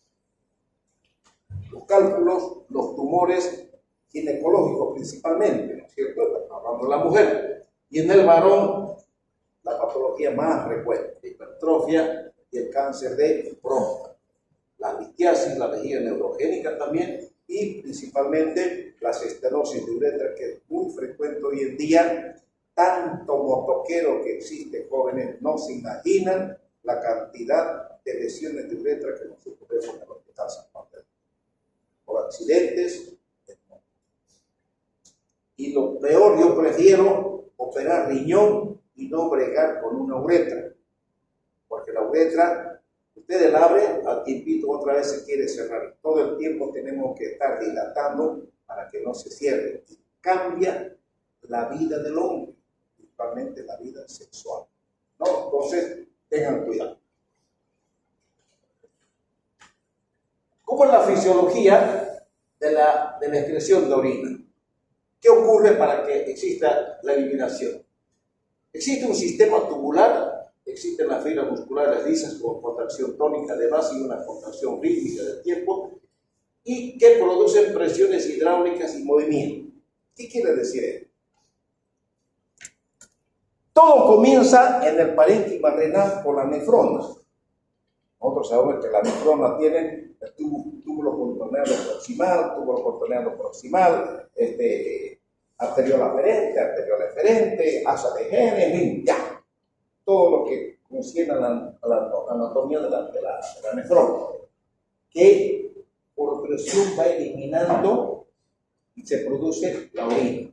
los cálculos, los tumores ginecológicos principalmente, ¿no es cierto? Estamos hablando de la mujer. Y en el varón, la patología más frecuente, la hipertrofia y el cáncer de próstata. La litiasis, la vejiga neurogénica también, y principalmente las estenosis de uretra, que es muy frecuente hoy en día. Tanto motoquero que existe, jóvenes, no se imaginan la cantidad de lesiones de uretra que nosotros vemos en el Hospital San Juan de Dios, por accidentes. Y lo peor, yo prefiero operar riñón y no bregar con una uretra, porque la uretra, ustedes la abren, al tiempito otra vez se quiere cerrar. Todo el tiempo tenemos que estar dilatando para que no se cierre. Y cambia la vida del hombre, principalmente la vida sexual, ¿no? Entonces, tengan cuidado. ¿Cómo es la fisiología de la excreción de orina? ¿Qué ocurre para que exista la eliminación? Existe un sistema tubular, existen las fibras musculares lisas con contracción tónica de base y una contracción rítmica del tiempo, y que producen presiones hidráulicas y movimiento. ¿Qué quiere decir esto? Todo comienza en el parénquima renal por las nefronas. Nosotros sabemos que las nefronas tienen el túbulo contorneado proximal, arteriol aferente, arteriol eferente, asa de genes, ya. Todo lo que concierne a la anatomía de la nefrona, que por presión va eliminando y se produce la orina.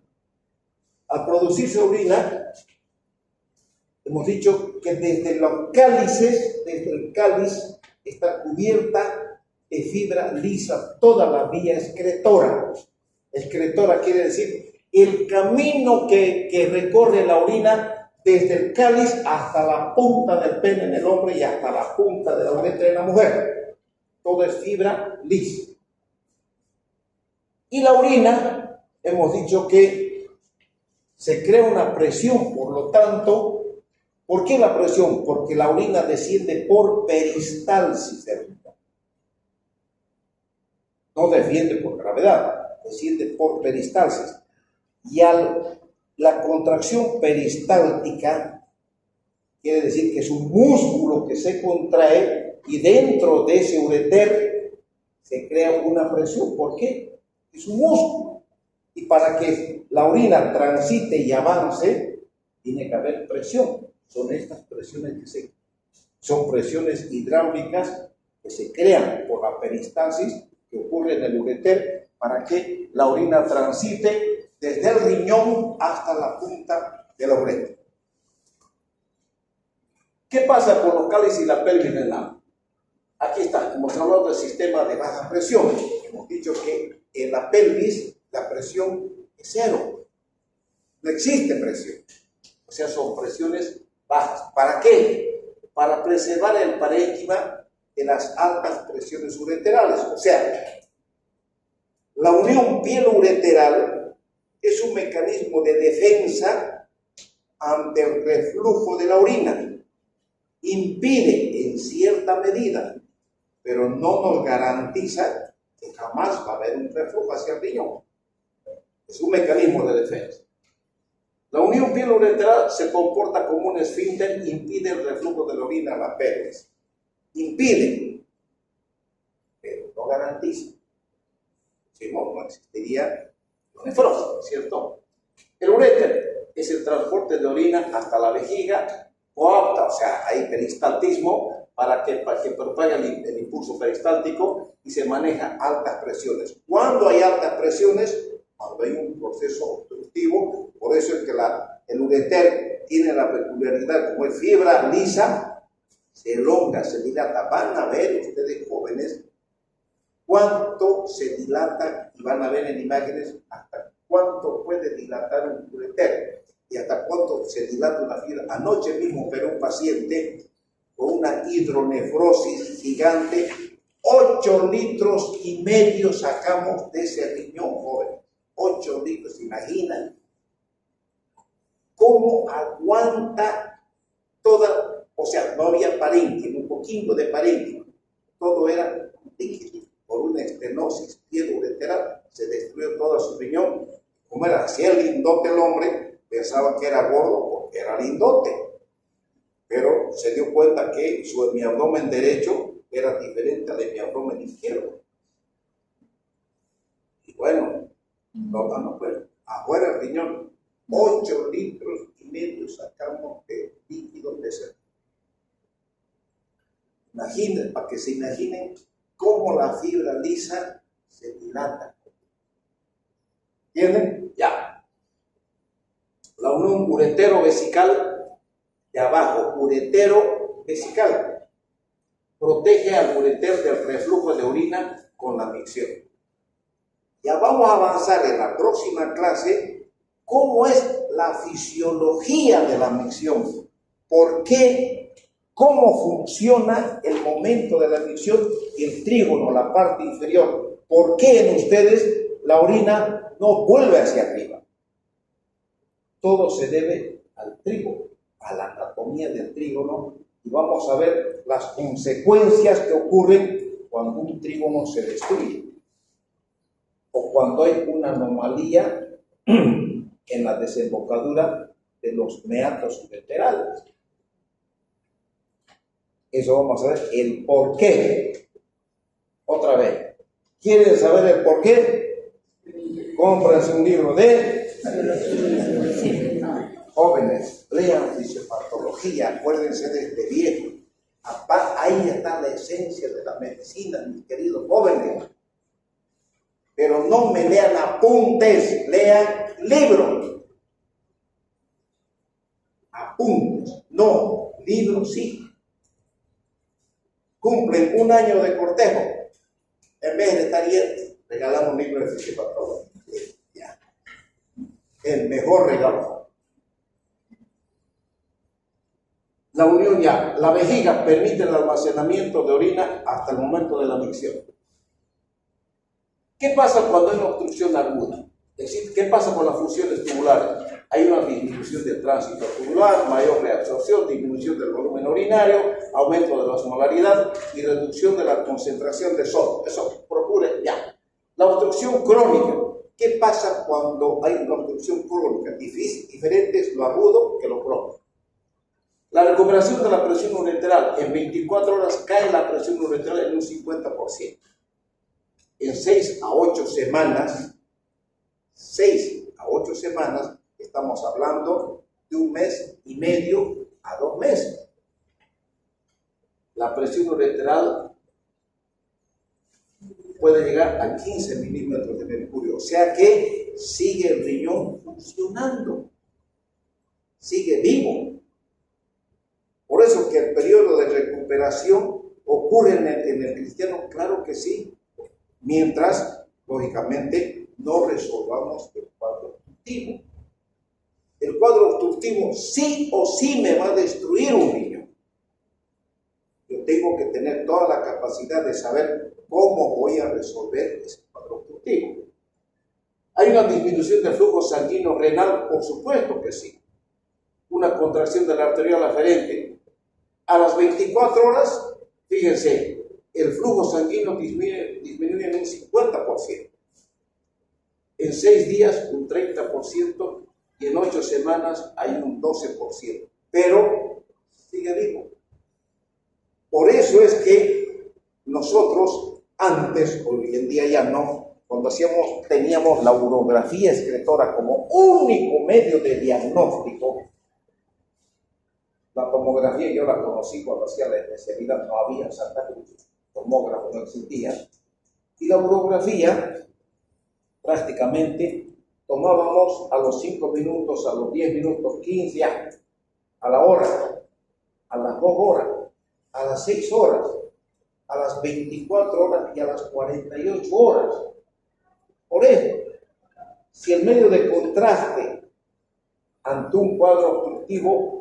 Al producirse orina, hemos dicho que desde los cálices, desde el cáliz, está cubierta de fibra lisa toda la vía excretora. Excretora quiere decir el camino que recorre la orina desde el cáliz hasta la punta del pene en el hombre y hasta la punta de la uretra en la mujer. Todo es fibra lisa. Y la orina, hemos dicho que se crea una presión, por lo tanto, ¿por qué la presión? Porque la orina desciende por peristalsis. No desciende por gravedad, desciende por peristalsis. Y la contracción peristáltica quiere decir que es un músculo que se contrae y dentro de ese ureter se crea una presión. ¿Por qué? Es un músculo. Y para que la orina transite y avance, tiene que haber presión. Son estas presiones son presiones hidráulicas que se crean por la peristalsis que ocurre en el ureter para que la orina transite desde el riñón hasta la punta de la uretra. ¿Qué pasa con los cálices y la pelvis renal? Aquí está, hemos hablado del sistema de baja presión. Hemos dicho que en la pelvis la presión es cero. No existe presión. O sea, son presiones bajas. ¿Para qué? Para preservar el parénquima de las altas presiones ureterales. O sea, la unión pielo-ureteral es un mecanismo de defensa ante el reflujo de la orina. Impide en cierta medida, pero no nos garantiza que jamás va a haber un reflujo hacia el riñón. Es un mecanismo de defensa. La unión pielo-ureteral se comporta como un esfínter, impide el reflujo de la orina a la pelvis. Impide, pero no garantiza. Si no, no existiría nefrosis, ¿cierto? El uréter es el transporte de orina hasta la vejiga, coapta, o sea, hay peristaltismo para que propague el impulso peristáltico y se maneja altas presiones. ¿Cuándo hay altas presiones? Cuando hay un proceso obstructivo. Por eso es que el ureter tiene la peculiaridad, como es fibra lisa, se elonga, se dilata. Van a ver ustedes, jóvenes, cuánto se dilata, y van a ver en imágenes hasta cuánto puede dilatar un ureter y hasta cuánto se dilata una fibra. Anoche mismo operé un paciente con una hidronefrosis gigante, 8,5 litros sacamos de ese riñón, joven. 8 litros, ¿imaginan? ¿Cómo aguanta toda? O sea, no había parénquima, un poquito de parénquima. Todo era líquido. Por una estenosis pielo-ureteral se destruyó todo su riñón. Como era así el lindote el hombre, pensaba que era gordo porque era lindote. Pero se dio cuenta que mi abdomen derecho era diferente al de mi abdomen izquierdo. Y bueno, no, pues, afuera el riñón, 8,5 litros sacamos de líquidos de ese. Imaginen, para que se imaginen cómo la fibra lisa se dilata. ¿Entienden? Ya. La unión uretero-vesical de abajo, uretero-vesical, protege al ureter del reflujo de orina con la micción. Ya vamos a avanzar en la próxima clase cómo es la fisiología de la micción. ¿Por qué? ¿Cómo funciona el momento de la micción y el trígono, la parte inferior? ¿Por qué en ustedes la orina no vuelve hacia arriba? Todo se debe al trígono, a la anatomía del trígono, y vamos a ver las consecuencias que ocurren cuando un trígono se destruye o cuando hay una anomalía en la desembocadura de los meatos ureterales. Eso vamos a ver el por qué. Otra vez, ¿quieren saber el por qué? Cómprense un libro de... Jóvenes, lean fisiopatología, acuérdense de este viejo. Ahí está la esencia de la medicina, mis queridos jóvenes. Pero no me lean apuntes, lean libros. Apuntes, no, libros sí. Cumplen un año de cortejo. En vez de estar yendo, regalamos un libro de fisiopatología. Ya. El mejor regalo. La unión ya. La vejiga permite el almacenamiento de orina hasta el momento de la micción. ¿Qué pasa cuando hay una obstrucción aguda? Es decir, ¿qué pasa con las funciones tubulares? Hay una disminución del tránsito tubular, mayor reabsorción, disminución del volumen urinario, aumento de la osmolaridad y reducción de la concentración de sodio. Eso procure ya. La obstrucción crónica. ¿Qué pasa cuando hay una obstrucción crónica? Diferente es lo agudo que lo crónico. La recuperación de la presión uretral. En 24 horas cae la presión uretral en un 50%. En 6 a 8 semanas, 6 a 8 semanas, estamos hablando de 1 mes y medio a 2 meses. La presión uretral puede llegar a 15 milímetros de mercurio, o sea que sigue el riñón funcionando, sigue vivo. Por eso que el periodo de recuperación ocurre en el cristiano, claro que sí, mientras, lógicamente, no resolvamos el cuadro obstructivo. El cuadro obstructivo sí o sí me va a destruir un riñón. Yo tengo que tener toda la capacidad de saber cómo voy a resolver ese cuadro obstructivo. ¿Hay una disminución del flujo sanguíneo renal? Por supuesto que sí. Una contracción de la arterial aferente. A las 24 horas, fíjense, el flujo sanguíneo disminuye en un 50%. En 6 días, un 30%, y en 8 semanas hay un 12%. Pero sigue vivo. Por eso es que nosotros, antes, hoy en día ya no, cuando teníamos la urografía excretora como único medio de diagnóstico. La tomografía yo la conocí cuando hacía la especialidad, no había en Santa Cruz, tomógrafo no existía. Y la urografía, prácticamente, tomábamos a los 5 minutos, a los 10 minutos, 15, a la hora, a las 2 horas, a las 6 horas, a las 24 horas y a las 48 horas. Por eso, si el medio de contraste ante un cuadro obstructivo,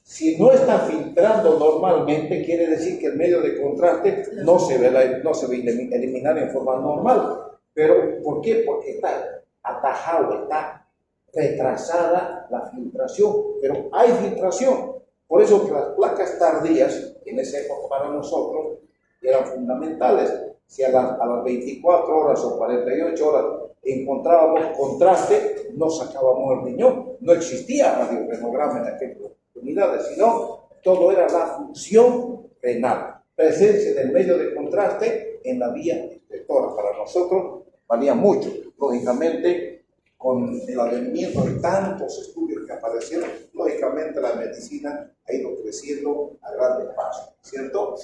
si no está filtrando normalmente, quiere decir que el medio de contraste no se va a eliminar en forma normal. ¿Pero por qué? Porque está atajado, está retrasada la filtración. Pero hay filtración. Por eso que las placas tardías, en esa época para nosotros, eran fundamentales. Si a las 24 horas o 48 horas encontrábamos contraste, no sacábamos el riñón. No existía radiorrenograma en aquel unidades, sino todo era la función renal, presencia del medio de contraste en la vía excretora. Para nosotros valía mucho, lógicamente, con el advenimiento de tantos estudios que aparecieron, lógicamente la medicina ha ido creciendo a grandes pasos, ¿cierto?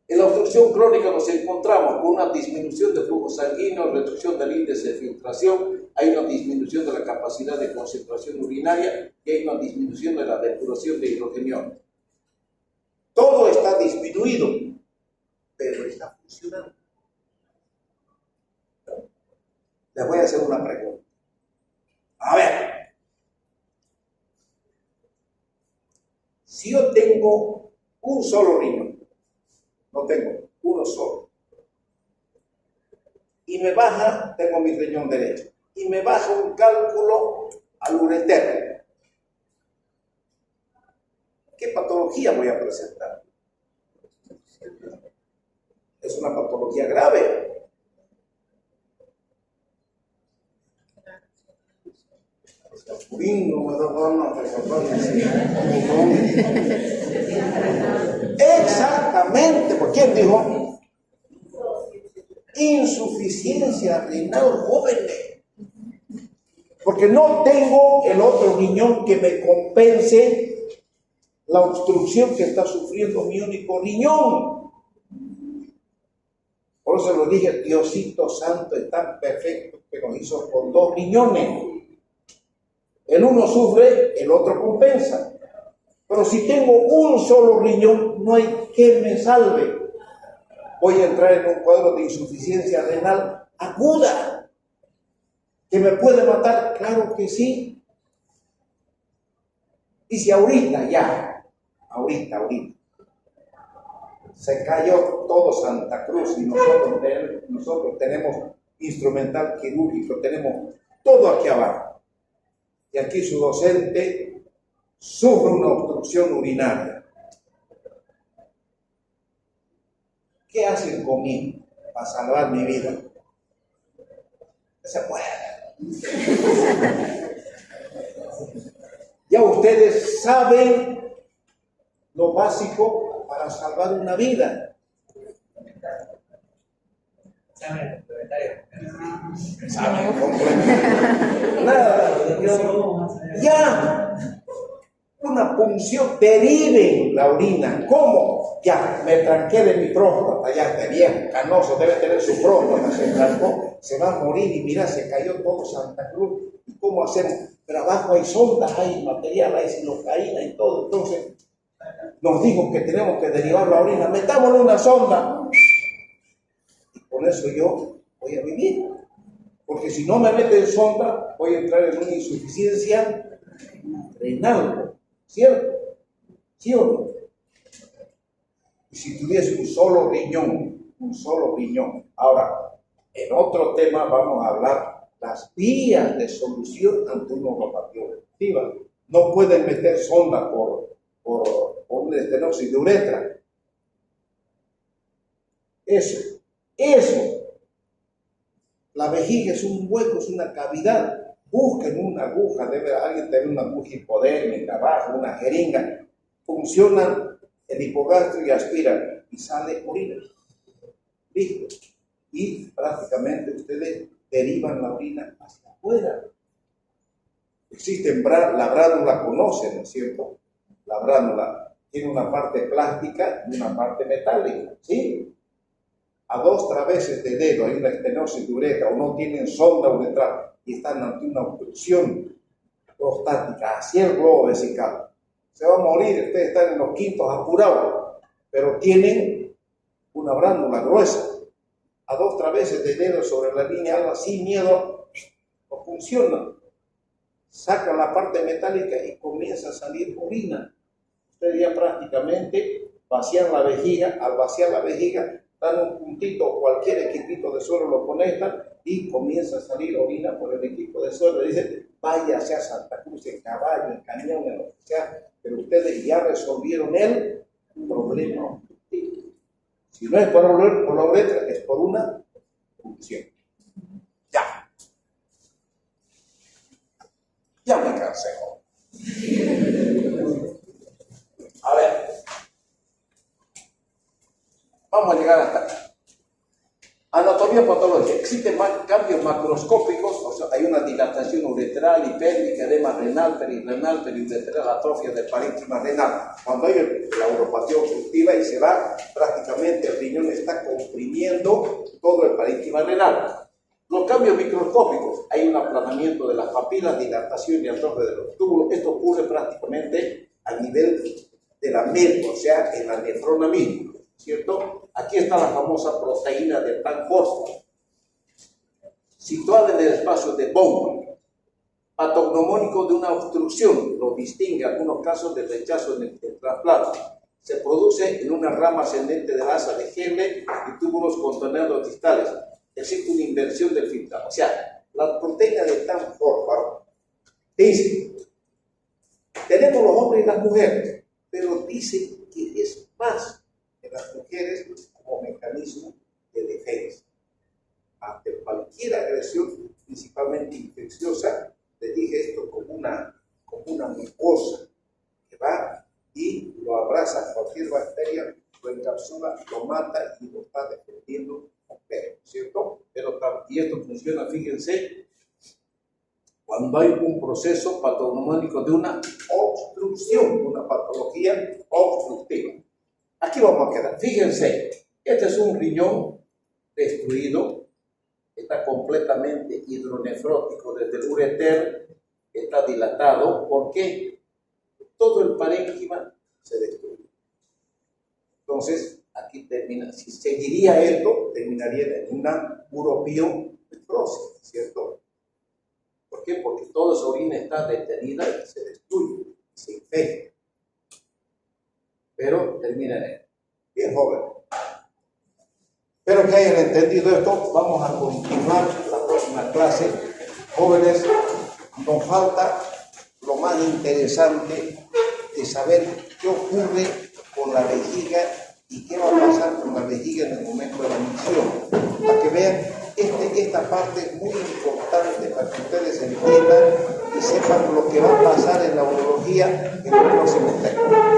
En la obstrucción crónica nos encontramos con una disminución del flujo sanguíneo, reducción del índice de filtración, hay una disminución de la capacidad de concentración urinaria y hay una disminución de la depuración de hidrogenio. Todo está disminuido, pero está funcionando. Les voy a hacer una pregunta. A ver, si yo tengo un solo riñón, no tengo uno solo, y me baja, tengo mi riñón derecho, y me baja un cálculo al ureter, ¿qué patología voy a presentar? Es una patología grave. Exactamente, ¿por quién dijo? Insuficiencia renal, jóvenes. porque no tengo el otro riñón que me compense la obstrucción que está sufriendo mi único riñón. Por eso lo dije, Diosito Santo es tan perfecto que nos hizo con dos riñones. El uno sufre, el otro compensa. Pero si tengo un solo riñón, no hay quien me salve. Voy a entrar en un cuadro de insuficiencia renal aguda. ¿Que me puede matar? Claro que sí. Y si ahorita, se cayó todo Santa Cruz y nosotros tenemos instrumental quirúrgico, tenemos todo aquí abajo. Y aquí su docente sufre una obstrucción urinaria. ¿Qué hacen conmigo para salvar mi vida? Se puede. Ya ustedes saben lo básico para salvar una vida. Examen complementario. Nada. Ya. Una punción, deriven la orina. ¿Cómo? Ya, me tranqué de mi próstata, ya está viejo, canoso, debe tener su próstata, se trancó, se va a morir y mira, se cayó todo Santa Cruz. ¿Y cómo hacemos? Pero abajo hay sondas, hay material, hay silocaína y todo. Entonces, nos dijo que tenemos que derivar la orina, metámosle una sonda. Y con eso yo voy a vivir. Porque si no me meten sonda, voy a entrar en una insuficiencia renal. ¿Cierto? ¿Sí o no? Y si tuviese un solo riñón. Ahora, en otro tema vamos a hablar las vías de solución ante una neuropatía obstructiva. No pueden meter sonda por una estenosis de uretra. Eso. La vejiga es un hueco, es una cavidad. Busquen una aguja, alguien tener una aguja hipodérmica abajo, una jeringa. Funciona el hipogastrio y aspiran y sale orina. ¿Listo? Y prácticamente ustedes derivan la orina hacia afuera. Existen, la bránula conocen, ¿no es cierto? La bránula tiene una parte plástica y una parte metálica, ¿sí? A 2 traveses de dedo hay una estenosis de uretra o no tienen sonda uretral y están ante una obstrucción prostática hacia el globo vesical. Se va a morir, ustedes están en los quintos apurados, pero tienen una bránula gruesa. A 2 traveses de dedo sobre la línea algo así, miedo, no funciona. Sacan la parte metálica y comienza a salir orina. Ustedes ya prácticamente vacían la vejiga, al vaciar la vejiga, dan un puntito o cualquier equipito de suelo lo conectan y comienza a salir orina por el equipo de suelo. Dicen, váyase a Santa Cruz en caballo, en camión, en lo que sea, pero ustedes ya resolvieron el problema. Si no es por la uretra, es por una punción. Ya me cansé. A ver. Vamos a llegar hasta acá. Anatomía patológica. Existen cambios macroscópicos, o sea, hay una dilatación uretral y pélvica, edema renal, perirenal, periuretral, atrofia del parénquima renal. Cuando hay la neuropatía obstructiva y se va, prácticamente el riñón está comprimiendo todo el parénquima renal. Los cambios microscópicos, hay un aplanamiento de las papilas, dilatación y atrofia de los túbulos. Esto ocurre prácticamente a nivel de la médula, o sea, en la nefrona misma. ¿Cierto? Aquí está la famosa proteína de Pankhurst, situada en el espacio de Bowman, patognomónico de una obstrucción, lo distingue en algunos casos del rechazo en el trasplante. Se produce en una rama ascendente del asa de Henle y túbulos contorneados distales. Existe una inversión del filtrado. O sea, la proteína de Pankhurst dice, tenemos los hombres y las mujeres, pero dice que es más las mujeres como mecanismo de defensa ante cualquier agresión, principalmente infecciosa. Les dije esto como una mucosa que va y lo abraza cualquier bacteria, lo encapsula, lo mata y lo está defendiendo, ¿cierto? Y esto funciona, fíjense, cuando hay un proceso patognomónico de una obstrucción, una patología obstructiva. Aquí vamos a quedar. Fíjense, este es un riñón destruido, está completamente hidronefrótico desde el ureter, está dilatado. ¿Por qué? Todo el parénquima se destruye. Entonces, aquí termina. Si seguiría esto, terminaría en una uropiónefrosis, ¿cierto? ¿Por qué? Porque toda esa orina está detenida y se destruye, se infecta. Pero termina en él. Bien, joven. Espero que hayan entendido esto. Vamos a continuar la próxima clase. Jóvenes, nos falta lo más interesante de saber qué ocurre con la vejiga y qué va a pasar con la vejiga en el momento de la micción. Para que vean, esta parte es muy importante para que ustedes entiendan y sepan lo que va a pasar en la urología en los próximos temas.